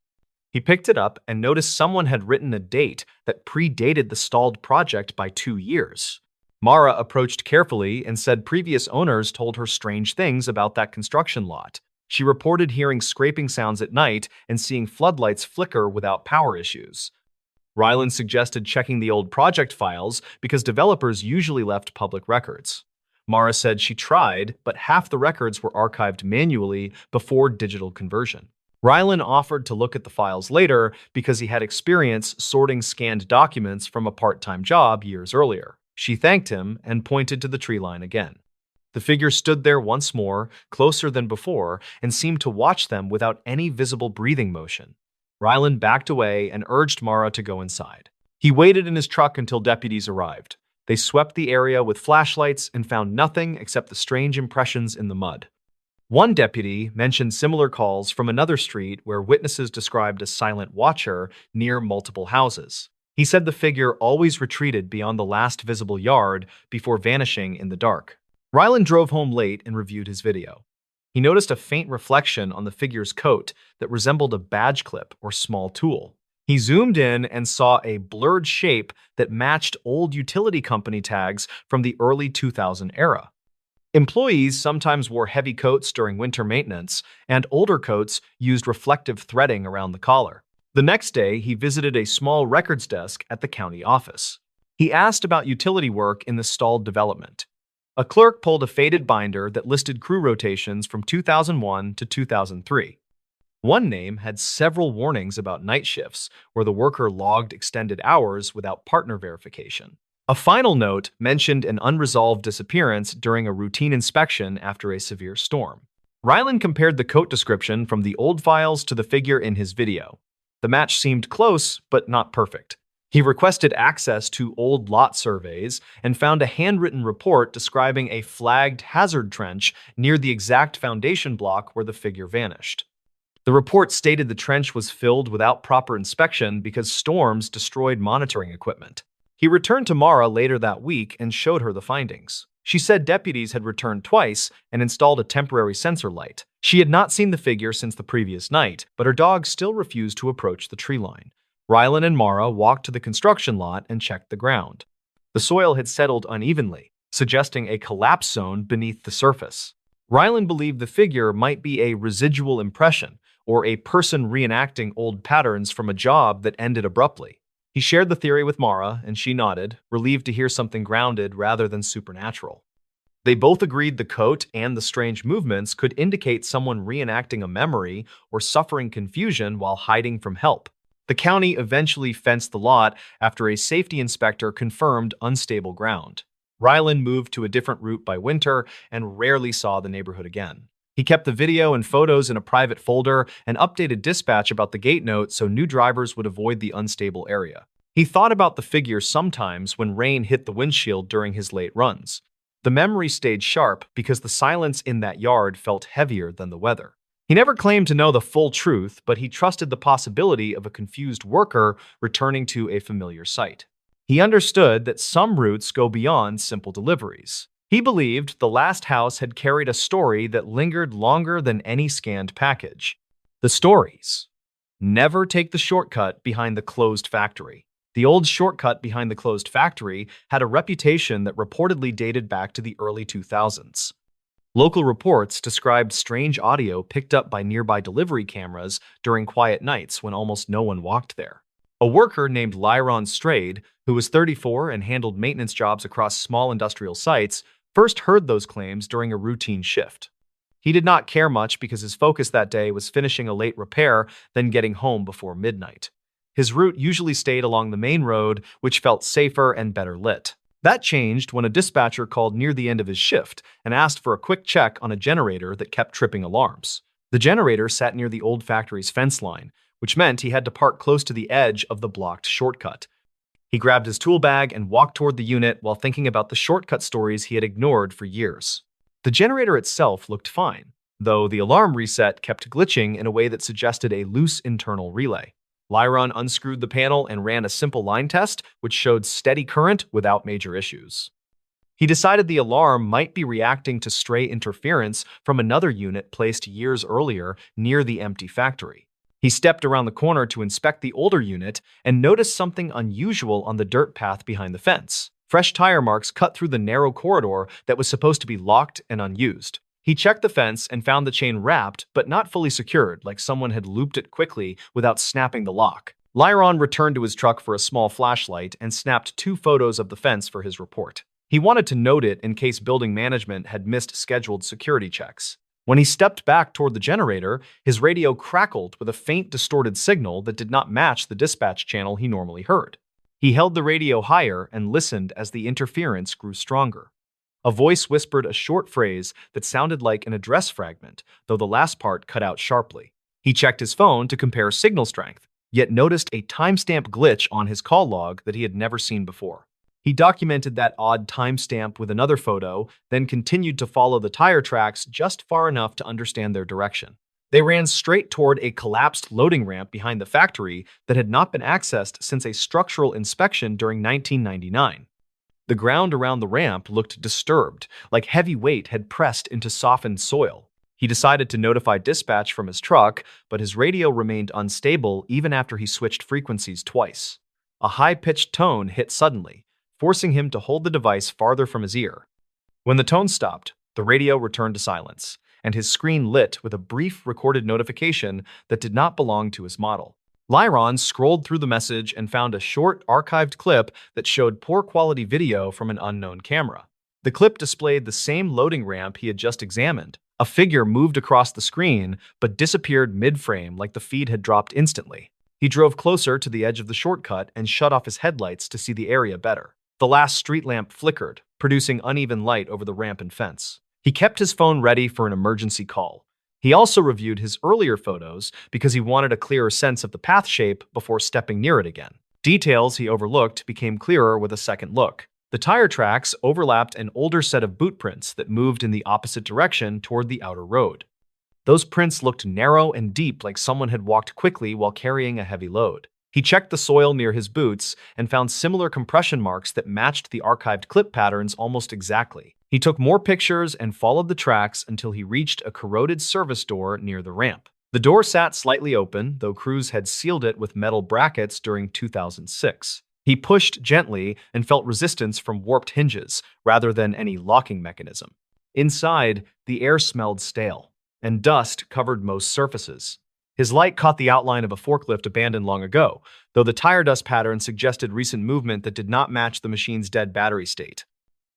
He picked it up and noticed someone had written a date that predated the stalled project by 2 years. Mara approached carefully and said previous owners told her strange things about that construction lot. She reported hearing scraping sounds at night and seeing floodlights flicker without power issues. Rylan suggested checking the old project files because developers usually left public records. Mara said she tried, but half the records were archived manually before digital conversion. Rylan offered to look at the files later because he had experience sorting scanned documents from a part-time job years earlier. She thanked him and pointed to the tree line again. The figure stood there once more, closer than before, and seemed to watch them without any visible breathing motion. Rylan backed away and urged Mara to go inside. He waited in his truck until deputies arrived. They swept the area with flashlights and found nothing except the strange impressions in the mud. One deputy mentioned similar calls from another street where witnesses described a silent watcher near multiple houses. He said the figure always retreated beyond the last visible yard before vanishing in the dark. Rylan drove home late and reviewed his video. He noticed a faint reflection on the figure's coat that resembled a badge clip or small tool. He zoomed in and saw a blurred shape that matched old utility company tags from the early 2000 era. Employees sometimes wore heavy coats during winter maintenance, and older coats used reflective threading around the collar. The next day, he visited a small records desk at the county office. He asked about utility work in the stalled development. A clerk pulled a faded binder that listed crew rotations from 2001 to 2003. One name had several warnings about night shifts, where the worker logged extended hours without partner verification. A final note mentioned an unresolved disappearance during a routine inspection after a severe storm. Rylan compared the coat description from the old files to the figure in his video. The match seemed close, but not perfect. He requested access to old lot surveys and found a handwritten report describing a flagged hazard trench near the exact foundation block where the figure vanished. The report stated the trench was filled without proper inspection because storms destroyed monitoring equipment. He returned to Mara later that week and showed her the findings. She said deputies had returned twice and installed a temporary sensor light. She had not seen the figure since the previous night, but her dog still refused to approach the tree line. Rylan and Mara walked to the construction lot and checked the ground. The soil had settled unevenly, suggesting a collapse zone beneath the surface. Rylan believed the figure might be a residual impression, or a person reenacting old patterns from a job that ended abruptly. He shared the theory with Mara, and she nodded, relieved to hear something grounded rather than supernatural. They both agreed the coat and the strange movements could indicate someone reenacting a memory or suffering confusion while hiding from help. The county eventually fenced the lot after a safety inspector confirmed unstable ground. Rylan moved to a different route by winter and rarely saw the neighborhood again. He kept the video and photos in a private folder and updated dispatch about the gate note so new drivers would avoid the unstable area. He thought about the figure sometimes when rain hit the windshield during his late runs. The memory stayed sharp because the silence in that yard felt heavier than the weather. He never claimed to know the full truth, but he trusted the possibility of a confused worker returning to a familiar site. He understood that some routes go beyond simple deliveries. He believed the last house had carried a story that lingered longer than any scanned package. The stories. Never take the shortcut behind the closed factory. The old shortcut behind the closed factory had a reputation that reportedly dated back to the early 2000s. Local reports described strange audio picked up by nearby delivery cameras during quiet nights when almost no one walked there. A worker named Lyron Strayed, who was 34 and handled maintenance jobs across small industrial sites, first heard those claims during a routine shift. He did not care much because his focus that day was finishing a late repair, then getting home before midnight. His route usually stayed along the main road, which felt safer and better lit. That changed when a dispatcher called near the end of his shift and asked for a quick check on a generator that kept tripping alarms. The generator sat near the old factory's fence line, which meant he had to park close to the edge of the blocked shortcut. He grabbed his tool bag and walked toward the unit while thinking about the shortcut stories he had ignored for years. The generator itself looked fine, though the alarm reset kept glitching in a way that suggested a loose internal relay. Lyron unscrewed the panel and ran a simple line test, which showed steady current without major issues. He decided the alarm might be reacting to stray interference from another unit placed years earlier near the empty factory. He stepped around the corner to inspect the older unit and noticed something unusual on the dirt path behind the fence. Fresh tire marks cut through the narrow corridor that was supposed to be locked and unused. He checked the fence and found the chain wrapped but not fully secured, like someone had looped it quickly without snapping the lock. Lyron returned to his truck for a small flashlight and snapped 2 photos of the fence for his report. He wanted to note it in case building management had missed scheduled security checks. When he stepped back toward the generator, his radio crackled with a faint, distorted signal that did not match the dispatch channel he normally heard. He held the radio higher and listened as the interference grew stronger. A voice whispered a short phrase that sounded like an address fragment, though the last part cut out sharply. He checked his phone to compare signal strength, yet noticed a timestamp glitch on his call log that he had never seen before. He documented that odd timestamp with another photo, then continued to follow the tire tracks just far enough to understand their direction. They ran straight toward a collapsed loading ramp behind the factory that had not been accessed since a structural inspection during 1999. The ground around the ramp looked disturbed, like heavy weight had pressed into softened soil. He decided to notify dispatch from his truck, but his radio remained unstable even after he switched frequencies twice. A high-pitched tone hit suddenly, forcing him to hold the device farther from his ear. When the tone stopped, the radio returned to silence, and his screen lit with a brief recorded notification that did not belong to his model. Lyron scrolled through the message and found a short, archived clip that showed poor quality video from an unknown camera. The clip displayed the same loading ramp he had just examined. A figure moved across the screen, but disappeared mid-frame like the feed had dropped instantly. He drove closer to the edge of the shortcut and shut off his headlights to see the area better. The last street lamp flickered, producing uneven light over the ramp and fence. He kept his phone ready for an emergency call. He also reviewed his earlier photos because he wanted a clearer sense of the path shape before stepping near it again. Details he overlooked became clearer with a second look. The tire tracks overlapped an older set of boot prints that moved in the opposite direction toward the outer road. Those prints looked narrow and deep, like someone had walked quickly while carrying a heavy load. He checked the soil near his boots and found similar compression marks that matched the archived clip patterns almost exactly. He took more pictures and followed the tracks until he reached a corroded service door near the ramp. The door sat slightly open, though crews had sealed it with metal brackets during 2006. He pushed gently and felt resistance from warped hinges rather than any locking mechanism. Inside, the air smelled stale, and dust covered most surfaces. His light caught the outline of a forklift abandoned long ago, though the tire dust pattern suggested recent movement that did not match the machine's dead battery state.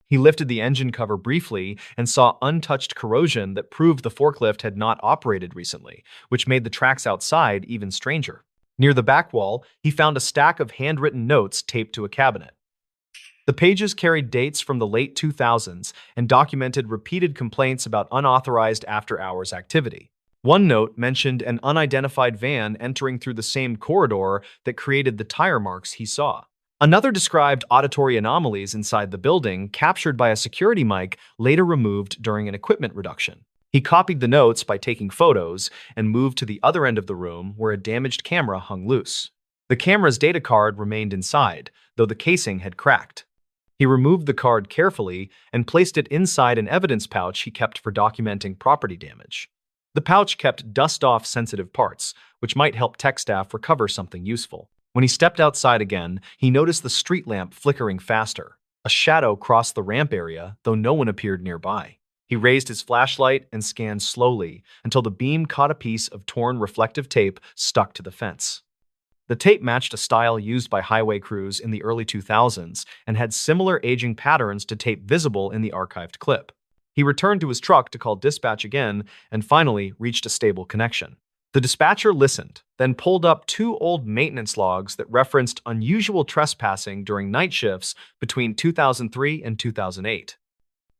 He lifted the engine cover briefly and saw untouched corrosion that proved the forklift had not operated recently, which made the tracks outside even stranger. Near the back wall, he found a stack of handwritten notes taped to a cabinet. The pages carried dates from the late 2000s and documented repeated complaints about unauthorized after-hours activity. One note mentioned an unidentified van entering through the same corridor that created the tire marks he saw. Another described auditory anomalies inside the building, captured by a security mic later removed during an equipment reduction. He copied the notes by taking photos and moved to the other end of the room where a damaged camera hung loose. The camera's data card remained inside, though the casing had cracked. He removed the card carefully and placed it inside an evidence pouch he kept for documenting property damage. The pouch kept dust-off sensitive parts, which might help tech staff recover something useful. When he stepped outside again, he noticed the street lamp flickering faster. A shadow crossed the ramp area, though no one appeared nearby. He raised his flashlight and scanned slowly until the beam caught a piece of torn reflective tape stuck to the fence. The tape matched a style used by highway crews in the early 2000s and had similar aging patterns to tape visible in the archived clip. He returned to his truck to call dispatch again and finally reached a stable connection. The dispatcher listened, then pulled up two old maintenance logs that referenced unusual trespassing during night shifts between 2003 and 2008.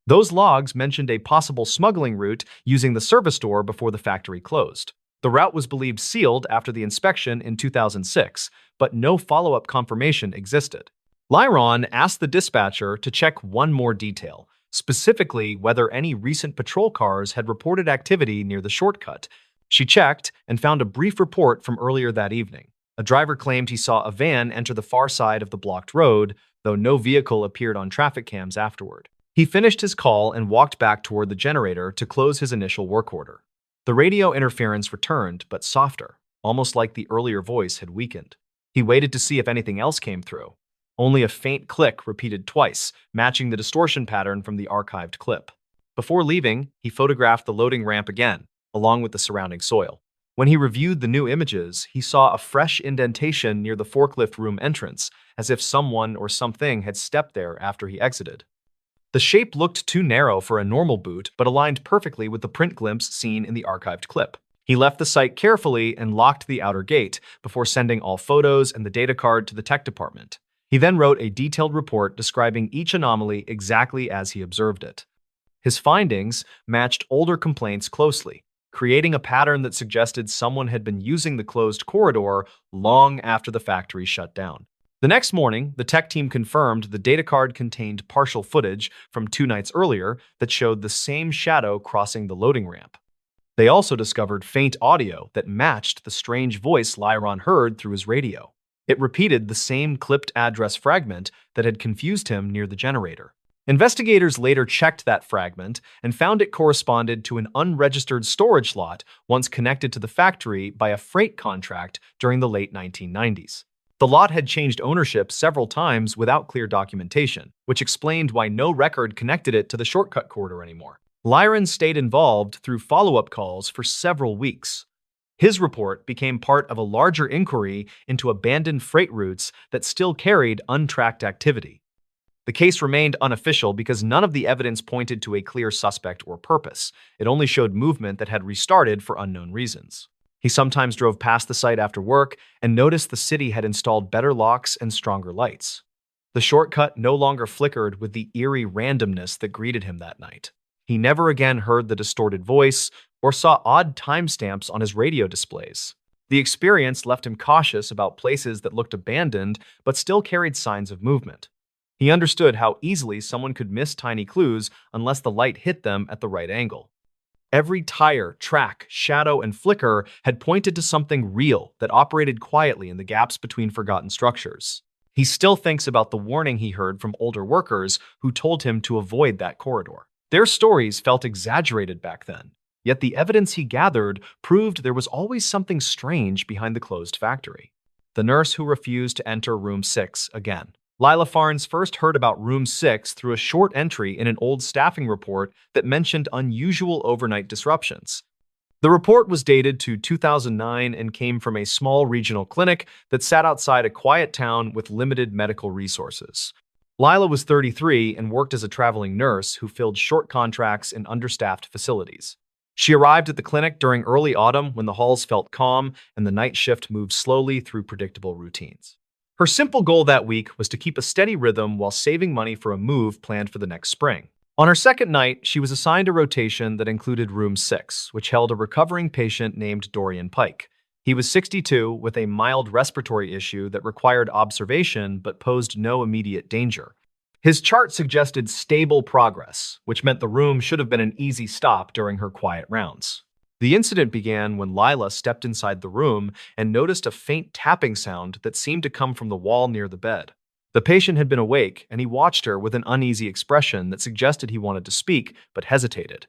Those logs mentioned a possible smuggling route using the service door before the factory closed. The route was believed sealed after the inspection in 2006, but no follow-up confirmation existed. Lyron asked the dispatcher to check one more detail, specifically whether any recent patrol cars had reported activity near the shortcut. She checked and found a brief report from earlier that evening. A driver claimed he saw a van enter the far side of the blocked road, though no vehicle appeared on traffic cams afterward. He finished his call and walked back toward the generator to close his initial work order. The radio interference returned, but softer, almost like the earlier voice had weakened. He waited to see if anything else came through. Only a faint click repeated twice, matching the distortion pattern from the archived clip. Before leaving, he photographed the loading ramp again, along with the surrounding soil. When he reviewed the new images, he saw a fresh indentation near the forklift room entrance, as if someone or something had stepped there after he exited. The shape looked too narrow for a normal boot, but aligned perfectly with the print glimpse seen in the archived clip. He left the site carefully and locked the outer gate before sending all photos and the data card to the tech department. He then wrote a detailed report describing each anomaly exactly as he observed it. His findings matched older complaints closely, creating a pattern that suggested someone had been using the closed corridor long after the factory shut down. The next morning, the tech team confirmed the data card contained partial footage from 2 nights earlier that showed the same shadow crossing the loading ramp. They also discovered faint audio that matched the strange voice Lyron heard through his radio. It repeated the same clipped address fragment that had confused him near the generator. Investigators later checked that fragment and found it corresponded to an unregistered storage lot once connected to the factory by a freight contract during the late 1990s. The lot had changed ownership several times without clear documentation, which explained why no record connected it to the shortcut corridor anymore. Lyron stayed involved through follow-up calls for several weeks. His report became part of a larger inquiry into abandoned freight routes that still carried untracked activity. The case remained unofficial because none of the evidence pointed to a clear suspect or purpose. It only showed movement that had restarted for unknown reasons. He sometimes drove past the site after work and noticed the city had installed better locks and stronger lights. The shortcut no longer flickered with the eerie randomness that greeted him that night. He never again heard the distorted voice or saw odd timestamps on his radio displays. The experience left him cautious about places that looked abandoned but still carried signs of movement. He understood how easily someone could miss tiny clues unless the light hit them at the right angle. Every tire, track, shadow, and flicker had pointed to something real that operated quietly in the gaps between forgotten structures. He still thinks about the warning he heard from older workers who told him to avoid that corridor. Their stories felt exaggerated back then, yet the evidence he gathered proved there was always something strange behind the closed factory. The nurse who refused to enter room 6 again. Lila Farnes first heard about Room 6 through a short entry in an old staffing report that mentioned unusual overnight disruptions. The report was dated to 2009 and came from a small regional clinic that sat outside a quiet town with limited medical resources. Lila was 33 and worked as a traveling nurse who filled short contracts in understaffed facilities. She arrived at the clinic during early autumn when the halls felt calm and the night shift moved slowly through predictable routines. Her simple goal that week was to keep a steady rhythm while saving money for a move planned for the next spring. On her second night, she was assigned a rotation that included Room 6, which held a recovering patient named Dorian Pike. He was 62 with a mild respiratory issue that required observation but posed no immediate danger. His chart suggested stable progress, which meant the room should have been an easy stop during her quiet rounds. The incident began when Lila stepped inside the room and noticed a faint tapping sound that seemed to come from the wall near the bed. The patient had been awake, and he watched her with an uneasy expression that suggested he wanted to speak, but hesitated.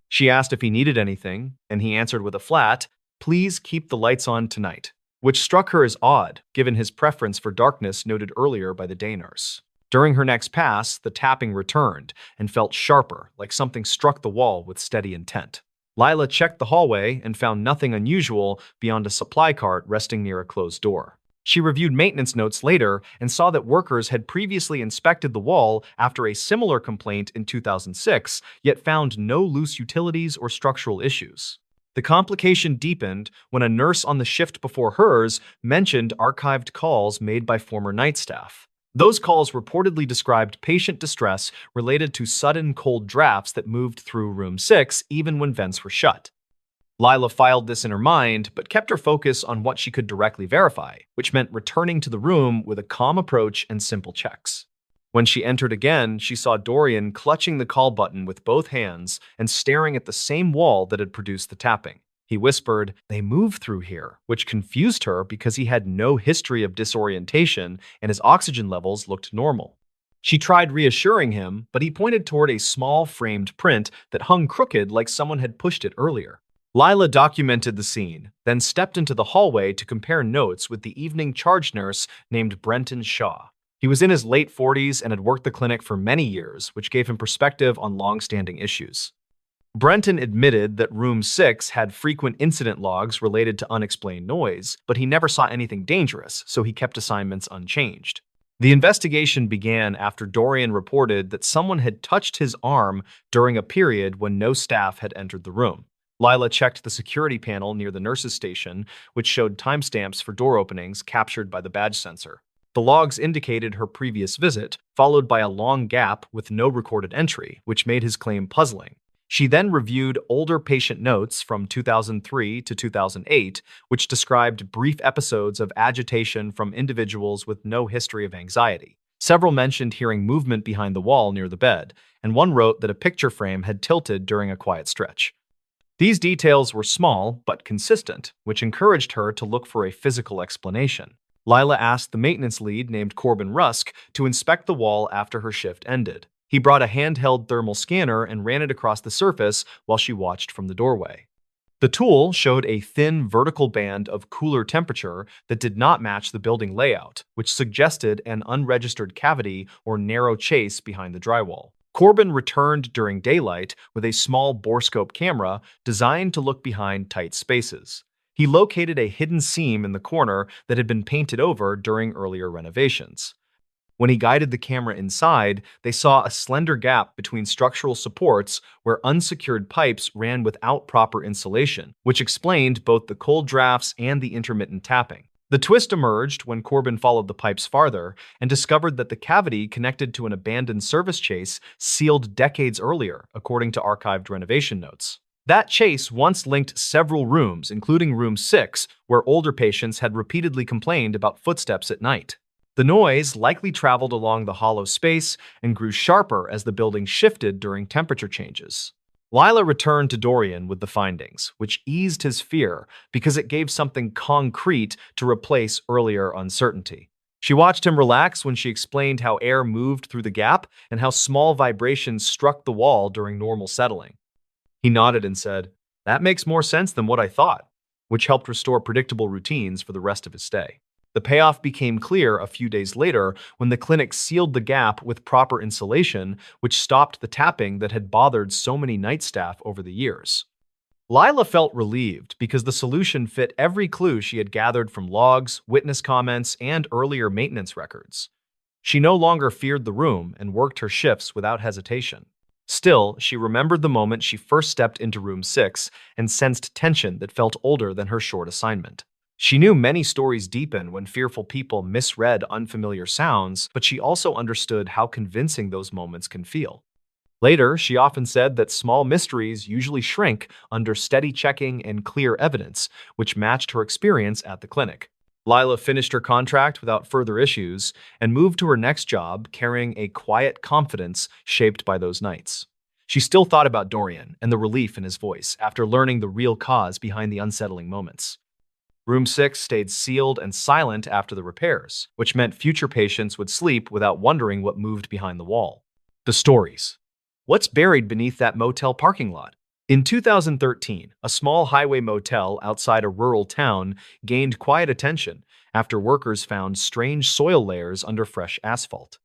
She asked if he needed anything, and he answered with a flat, "Please keep the lights on tonight," which struck her as odd, given his preference for darkness noted earlier by the day nurse. During her next pass, the tapping returned and felt sharper, like something struck the wall with steady intent. Lila checked the hallway and found nothing unusual beyond a supply cart resting near a closed door. She reviewed maintenance notes later and saw that workers had previously inspected the wall after a similar complaint in 2006, yet found no loose utilities or structural issues. The complication deepened when a nurse on the shift before hers mentioned archived calls made by former night staff. Those calls reportedly described patient distress related to sudden cold drafts that moved through Room 6 even when vents were shut. Lila filed this in her mind, but kept her focus on what she could directly verify, which meant returning to the room with a calm approach and simple checks. When she entered again, she saw Dorian clutching the call button with both hands and staring at the same wall that had produced the tapping. He whispered, "They move through here," which confused her because he had no history of disorientation and his oxygen levels looked normal. She tried reassuring him, but he pointed toward a small framed print that hung crooked like someone had pushed it earlier. Lila documented the scene, then stepped into the hallway to compare notes with the evening charge nurse named Brenton Shaw. He was in his late 40s and had worked the clinic for many years, which gave him perspective on long-standing issues. Brenton admitted that Room 6 had frequent incident logs related to unexplained noise, but he never saw anything dangerous, so he kept assignments unchanged. The investigation began after Dorian reported that someone had touched his arm during a period when no staff had entered the room. Lila checked the security panel near the nurse's station, which showed timestamps for door openings captured by the badge sensor. The logs indicated her previous visit, followed by a long gap with no recorded entry, which made his claim puzzling. She then reviewed older patient notes from 2003 to 2008, which described brief episodes of agitation from individuals with no history of anxiety. Several mentioned hearing movement behind the wall near the bed, and one wrote that a picture frame had tilted during a quiet stretch. These details were small but consistent, which encouraged her to look for a physical explanation. Lila asked the maintenance lead named Corbin Rusk to inspect the wall after her shift ended. He brought a handheld thermal scanner and ran it across the surface while she watched from the doorway. The tool showed a thin vertical band of cooler temperature that did not match the building layout, which suggested an unregistered cavity or narrow chase behind the drywall. Corbin returned during daylight with a small borescope camera designed to look behind tight spaces. He located a hidden seam in the corner that had been painted over during earlier renovations. When he guided the camera inside, they saw a slender gap between structural supports where unsecured pipes ran without proper insulation, which explained both the cold drafts and the intermittent tapping. The twist emerged when Corbin followed the pipes farther and discovered that the cavity connected to an abandoned service chase sealed decades earlier, according to archived renovation notes. That chase once linked several rooms, including room 6, where older patients had repeatedly complained about footsteps at night. The noise likely traveled along the hollow space and grew sharper as the building shifted during temperature changes. Lila returned to Dorian with the findings, which eased his fear because it gave something concrete to replace earlier uncertainty. She watched him relax when she explained how air moved through the gap and how small vibrations struck the wall during normal settling. He nodded and said, "That makes more sense than what I thought," which helped restore predictable routines for the rest of his stay. The payoff became clear a few days later when the clinic sealed the gap with proper insulation, which stopped the tapping that had bothered so many night staff over the years. Lila felt relieved because the solution fit every clue she had gathered from logs, witness comments, and earlier maintenance records. She no longer feared the room and worked her shifts without hesitation. Still, she remembered the moment she first stepped into room 6 and sensed tension that felt older than her short assignment. She knew many stories deepen when fearful people misread unfamiliar sounds, but she also understood how convincing those moments can feel. Later, she often said that small mysteries usually shrink under steady checking and clear evidence, which matched her experience at the clinic. Lila finished her contract without further issues and moved to her next job carrying a quiet confidence shaped by those nights. She still thought about Dorian and the relief in his voice after learning the real cause behind the unsettling moments. Room 6 stayed sealed and silent after the repairs, which meant future patients would sleep without wondering what moved behind the wall. The stories. What's buried beneath that motel parking lot? In 2013, a small highway motel outside a rural town gained quiet attention after workers found strange soil layers under fresh asphalt.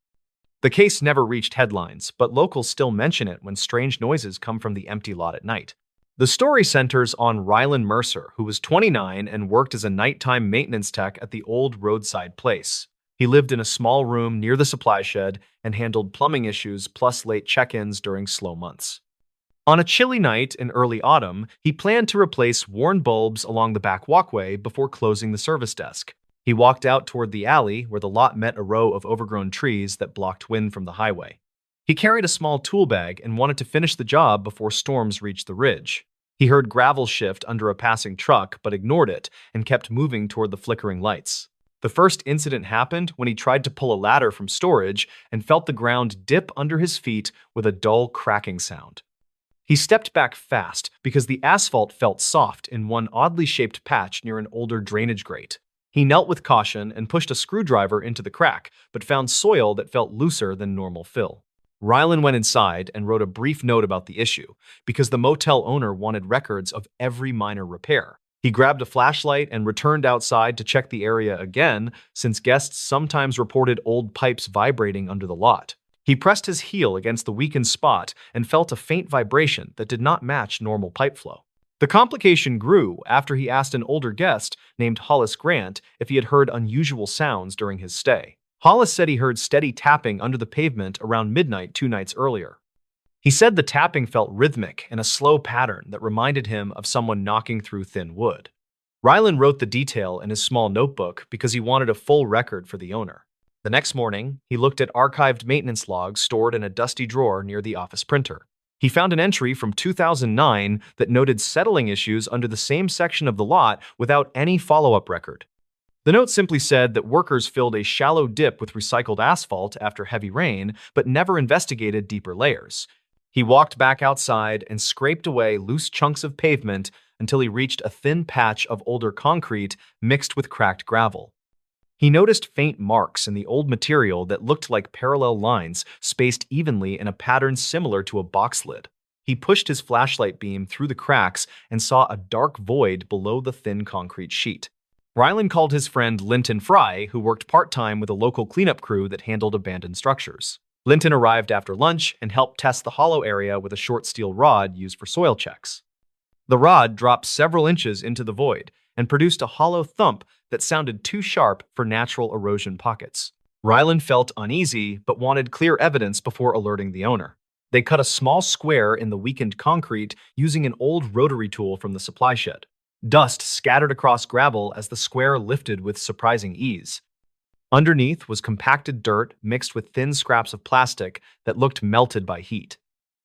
The case never reached headlines, but locals still mention it when strange noises come from the empty lot at night. The story centers on Rylan Mercer, who was 29 and worked as a nighttime maintenance tech at the old roadside place. He lived in a small room near the supply shed and handled plumbing issues plus late check-ins during slow months. On a chilly night in early autumn, he planned to replace worn bulbs along the back walkway before closing the service desk. He walked out toward the alley where the lot met a row of overgrown trees that blocked wind from the highway. He carried a small tool bag and wanted to finish the job before storms reached the ridge. He heard gravel shift under a passing truck but ignored it and kept moving toward the flickering lights. The first incident happened when he tried to pull a ladder from storage and felt the ground dip under his feet with a dull cracking sound. He stepped back fast because the asphalt felt soft in one oddly shaped patch near an older drainage grate. He knelt with caution and pushed a screwdriver into the crack, but found soil that felt looser than normal fill. Rylan went inside and wrote a brief note about the issue, because the motel owner wanted records of every minor repair. He grabbed a flashlight and returned outside to check the area again, since guests sometimes reported old pipes vibrating under the lot. He pressed his heel against the weakened spot and felt a faint vibration that did not match normal pipe flow. The complication grew after he asked an older guest named Hollis Grant if he had heard unusual sounds during his stay. Hollis said he heard steady tapping under the pavement around midnight 2 nights earlier. He said the tapping felt rhythmic and a slow pattern that reminded him of someone knocking through thin wood. Rylan wrote the detail in his small notebook because he wanted a full record for the owner. The next morning, he looked at archived maintenance logs stored in a dusty drawer near the office printer. He found an entry from 2009 that noted settling issues under the same section of the lot without any follow-up record. The note simply said that workers filled a shallow dip with recycled asphalt after heavy rain, but never investigated deeper layers. He walked back outside and scraped away loose chunks of pavement until he reached a thin patch of older concrete mixed with cracked gravel. He noticed faint marks in the old material that looked like parallel lines spaced evenly in a pattern similar to a box lid. He pushed his flashlight beam through the cracks and saw a dark void below the thin concrete sheet. Rylan called his friend Linton Fry, who worked part-time with a local cleanup crew that handled abandoned structures. Linton arrived after lunch and helped test the hollow area with a short steel rod used for soil checks. The rod dropped several inches into the void and produced a hollow thump that sounded too sharp for natural erosion pockets. Rylan felt uneasy but wanted clear evidence before alerting the owner. They cut a small square in the weakened concrete using an old rotary tool from the supply shed. Dust scattered across gravel as the square lifted with surprising ease. Underneath was compacted dirt mixed with thin scraps of plastic that looked melted by heat.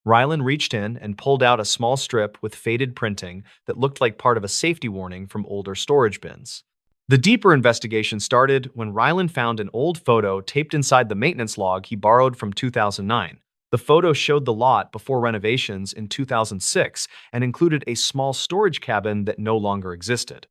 Rylan reached in and pulled out a small strip with faded printing that looked like part of a safety warning from older storage bins. The deeper investigation started when Rylan found an old photo taped inside the maintenance log he borrowed from 2009. The photo showed the lot before renovations in 2006 and included a small storage cabin that no longer existed.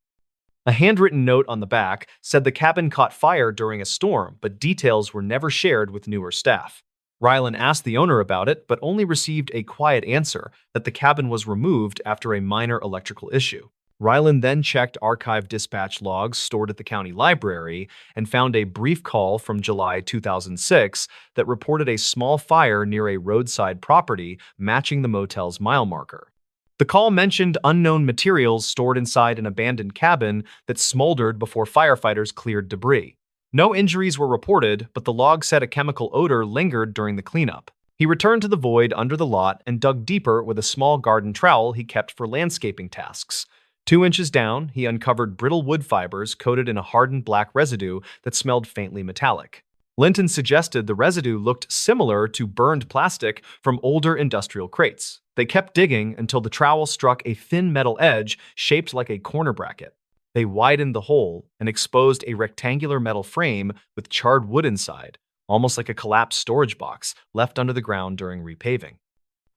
A handwritten note on the back said the cabin caught fire during a storm, but details were never shared with newer staff. Rylan asked the owner about it, but only received a quiet answer that the cabin was removed after a minor electrical issue. Rylan then checked archive dispatch logs stored at the county library and found a brief call from July 2006 that reported a small fire near a roadside property matching the motel's mile marker. The call mentioned unknown materials stored inside an abandoned cabin that smoldered before firefighters cleared debris. No injuries were reported, but the log said a chemical odor lingered during the cleanup. He returned to the void under the lot and dug deeper with a small garden trowel he kept for landscaping tasks. 2 inches down, he uncovered brittle wood fibers coated in a hardened black residue that smelled faintly metallic. Linton suggested the residue looked similar to burned plastic from older industrial crates. They kept digging until the trowel struck a thin metal edge shaped like a corner bracket. They widened the hole and exposed a rectangular metal frame with charred wood inside, almost like a collapsed storage box left under the ground during repaving.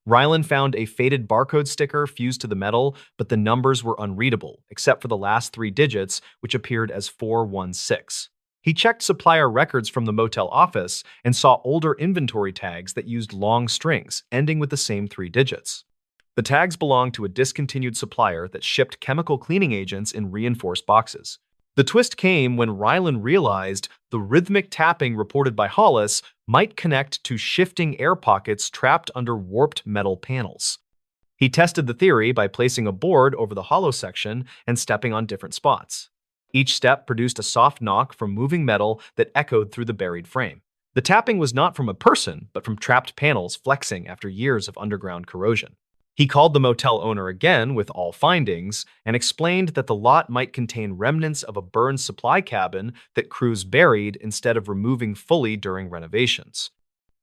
Rylan found a faded barcode sticker fused to the metal, but the numbers were unreadable, except for the last 3 digits, which appeared as 416. He checked supplier records from the motel office and saw older inventory tags that used long strings, ending with the same 3 digits. The tags belonged to a discontinued supplier that shipped chemical cleaning agents in reinforced boxes. The twist came when Rylan realized the rhythmic tapping reported by Hollis might connect to shifting air pockets trapped under warped metal panels. He tested the theory by placing a board over the hollow section and stepping on different spots. Each step produced a soft knock from moving metal that echoed through the buried frame. The tapping was not from a person, but from trapped panels flexing after years of underground corrosion. He called the motel owner again with all findings and explained that the lot might contain remnants of a burned supply cabin that crews buried instead of removing fully during renovations.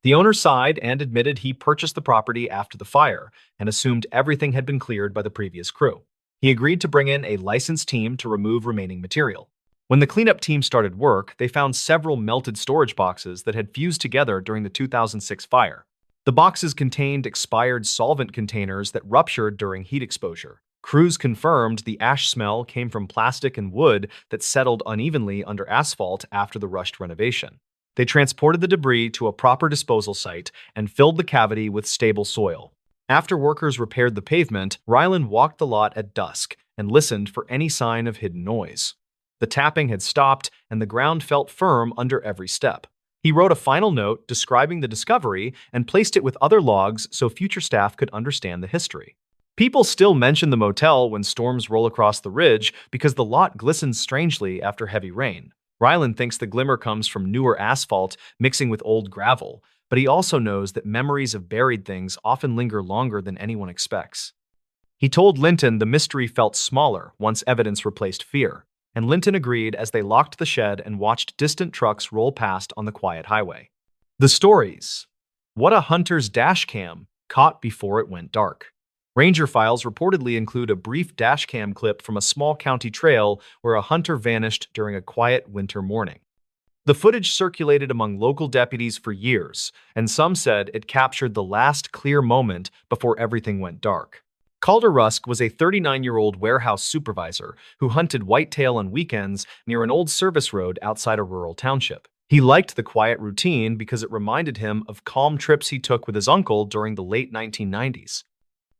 The owner sighed and admitted he purchased the property after the fire and assumed everything had been cleared by the previous crew. He agreed to bring in a licensed team to remove remaining material. When the cleanup team started work, they found several melted storage boxes that had fused together during the 2006 fire. The boxes contained expired solvent containers that ruptured during heat exposure. Crews confirmed the ash smell came from plastic and wood that settled unevenly under asphalt after the rushed renovation. They transported the debris to a proper disposal site and filled the cavity with stable soil. After workers repaired the pavement, Rylan walked the lot at dusk and listened for any sign of hidden noise. The tapping had stopped, and the ground felt firm under every step. He wrote a final note describing the discovery and placed it with other logs so future staff could understand the history. People still mention the motel when storms roll across the ridge because the lot glistens strangely after heavy rain. Rylan thinks the glimmer comes from newer asphalt mixing with old gravel, but he also knows that memories of buried things often linger longer than anyone expects. He told Linton the mystery felt smaller once evidence replaced fear, and Linton agreed as they locked the shed and watched distant trucks roll past on the quiet highway. The stories. What a hunter's dash cam, caught before it went dark. Ranger files reportedly include a brief dash cam clip from a small county trail where a hunter vanished during a quiet winter morning. The footage circulated among local deputies for years, and some said it captured the last clear moment before everything went dark. Calder Rusk was a 39-year-old warehouse supervisor who hunted whitetail on weekends near an old service road outside a rural township. He liked the quiet routine because it reminded him of calm trips he took with his uncle during the late 1990s.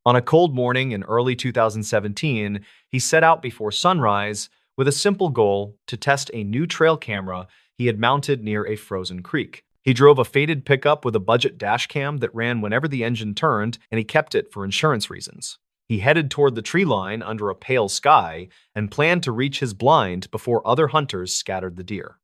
On a cold morning in early 2017, he set out before sunrise with a simple goal to test a new trail camera he had mounted near a frozen creek. He drove a faded pickup with a budget dash cam that ran whenever the engine turned, and he kept it for insurance reasons. He headed toward the tree line under a pale sky and planned to reach his blind before other hunters scattered the deer.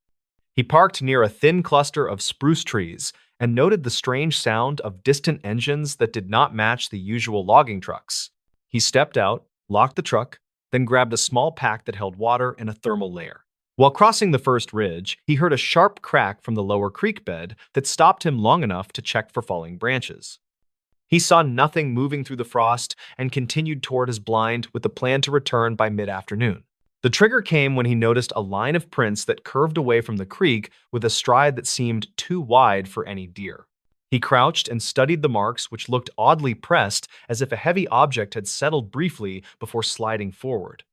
He parked near a thin cluster of spruce trees and noted the strange sound of distant engines that did not match the usual logging trucks. He stepped out, locked the truck, then grabbed a small pack that held water and a thermal layer. While crossing the first ridge, he heard a sharp crack from the lower creek bed that stopped him long enough to check for falling branches. He saw nothing moving through the frost and continued toward his blind with the plan to return by mid-afternoon. The trigger came when he noticed a line of prints that curved away from the creek with a stride that seemed too wide for any deer. He crouched and studied the marks, which looked oddly pressed, as if a heavy object had settled briefly before sliding forward.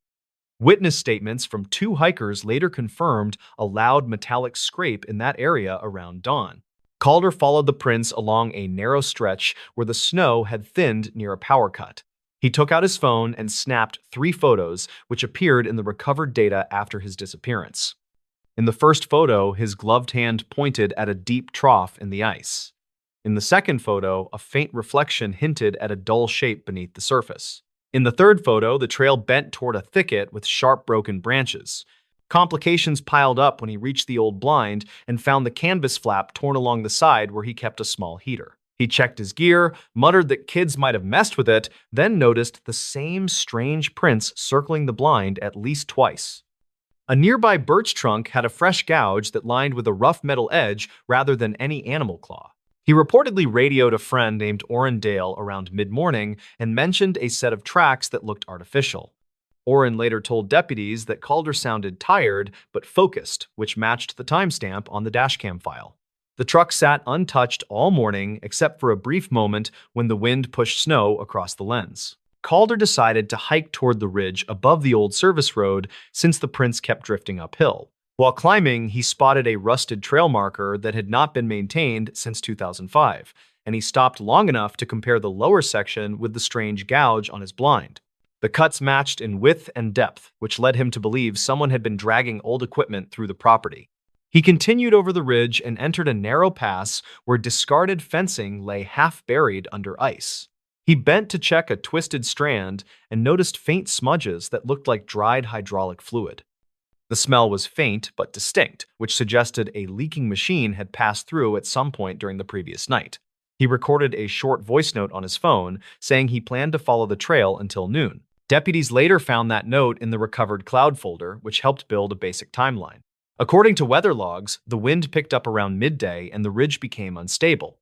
Witness statements from two hikers later confirmed a loud metallic scrape in that area around dawn. Calder followed the prints along a narrow stretch where the snow had thinned near a power cut. He took out his phone and snapped 3 photos, which appeared in the recovered data after his disappearance. In the first photo, his gloved hand pointed at a deep trough in the ice. In the second photo, a faint reflection hinted at a dull shape beneath the surface. In the third photo, the trail bent toward a thicket with sharp broken branches. Complications piled up when he reached the old blind and found the canvas flap torn along the side where he kept a small heater. He checked his gear, muttered that kids might have messed with it, then noticed the same strange prints circling the blind at least twice. A nearby birch trunk had a fresh gouge that lined with a rough metal edge rather than any animal claw. He reportedly radioed a friend named Orrin Dale around mid-morning and mentioned a set of tracks that looked artificial. Orrin later told deputies that Calder sounded tired but focused, which matched the timestamp on the dashcam file. The truck sat untouched all morning except for a brief moment when the wind pushed snow across the lens. Calder decided to hike toward the ridge above the old service road since the prints kept drifting uphill. While climbing, he spotted a rusted trail marker that had not been maintained since 2005, and he stopped long enough to compare the lower section with the strange gouge on his blind. The cuts matched in width and depth, which led him to believe someone had been dragging old equipment through the property. He continued over the ridge and entered a narrow pass where discarded fencing lay half buried under ice. He bent to check a twisted strand and noticed faint smudges that looked like dried hydraulic fluid. The smell was faint but distinct, which suggested a leaking machine had passed through at some point during the previous night. He recorded a short voice note on his phone, saying he planned to follow the trail until noon. Deputies later found that note in the recovered cloud folder, which helped build a basic timeline. According to weather logs, the wind picked up around midday and the ridge became unstable.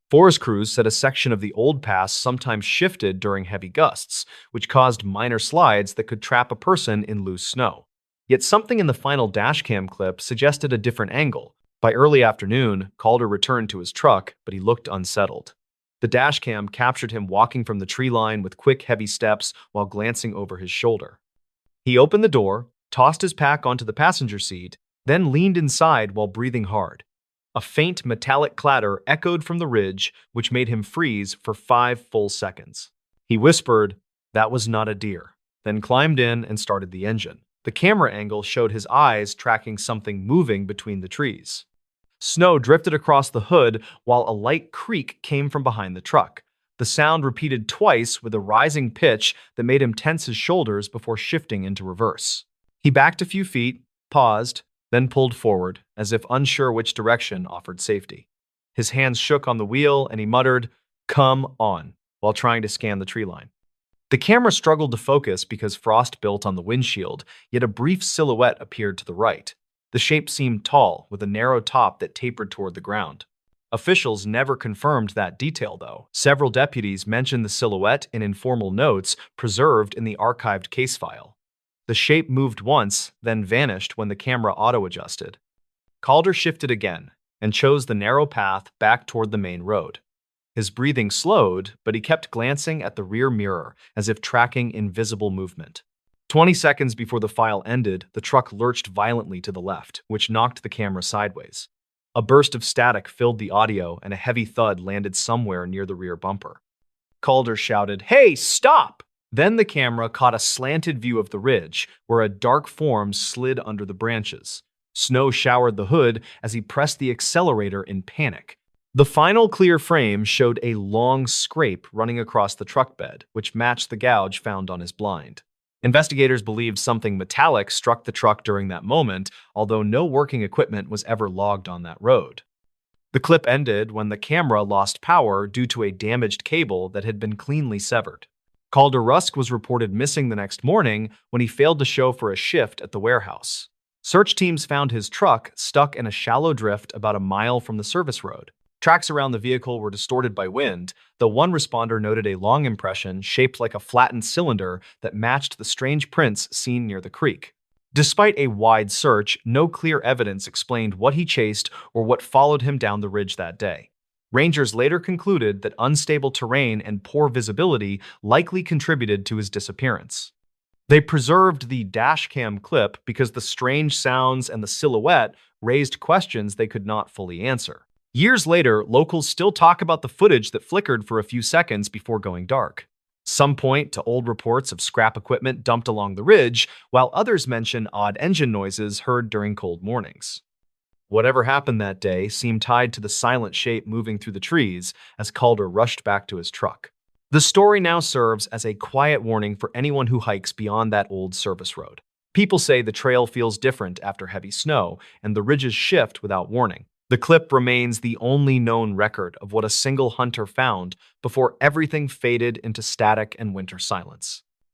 Forest crews said a section of the old pass sometimes shifted during heavy gusts, which caused minor slides that could trap a person in loose snow. Yet something in the final dashcam clip suggested a different angle. By early afternoon, Calder returned to his truck, but he looked unsettled. The dashcam captured him walking from the tree line with quick, heavy steps while glancing over his shoulder. He opened the door, tossed his pack onto the passenger seat, then leaned inside while breathing hard. A faint metallic clatter echoed from the ridge, which made him freeze for 5 full seconds. He whispered, "That was not a deer," then climbed in and started the engine. The camera angle showed his eyes tracking something moving between the trees. Snow drifted across the hood while a light creak came from behind the truck. The sound repeated twice with a rising pitch that made him tense his shoulders before shifting into reverse. He backed a few feet, paused, then pulled forward, as if unsure which direction offered safety. His hands shook on the wheel and he muttered, "Come on," while trying to scan the tree line. The camera struggled to focus because frost built on the windshield, yet a brief silhouette appeared to the right. The shape seemed tall, with a narrow top that tapered toward the ground. Officials never confirmed that detail, though. Several deputies mentioned the silhouette in informal notes preserved in the archived case file. The shape moved once, then vanished when the camera auto-adjusted. Calder shifted again and chose the narrow path back toward the main road. His breathing slowed, but he kept glancing at the rear mirror as if tracking invisible movement. 20 seconds before the file ended, the truck lurched violently to the left, which knocked the camera sideways. A burst of static filled the audio and a heavy thud landed somewhere near the rear bumper. Calder shouted, "Hey, stop!" Then the camera caught a slanted view of the ridge, where a dark form slid under the branches. Snow showered the hood as he pressed the accelerator in panic. The final clear frame showed a long scrape running across the truck bed, which matched the gouge found on his blind. Investigators believed something metallic struck the truck during that moment, although no working equipment was ever logged on that road. The clip ended when the camera lost power due to a damaged cable that had been cleanly severed. Calder Rusk was reported missing the next morning when he failed to show for a shift at the warehouse. Search teams found his truck stuck in a shallow drift about a mile from the service road. Tracks around the vehicle were distorted by wind, though one responder noted a long impression shaped like a flattened cylinder that matched the strange prints seen near the creek. Despite a wide search, no clear evidence explained what he chased or what followed him down the ridge that day. Rangers later concluded that unstable terrain and poor visibility likely contributed to his disappearance. They preserved the dashcam clip because the strange sounds and the silhouette raised questions they could not fully answer. Years later, locals still talk about the footage that flickered for a few seconds before going dark. Some point to old reports of scrap equipment dumped along the ridge, while others mention odd engine noises heard during cold mornings. Whatever happened that day seemed tied to the silent shape moving through the trees as Calder rushed back to his truck. The story now serves as a quiet warning for anyone who hikes beyond that old service road. People say the trail feels different after heavy snow, and the ridges shift without warning. The clip remains the only known record of what a single hunter found before everything faded into static and winter silence.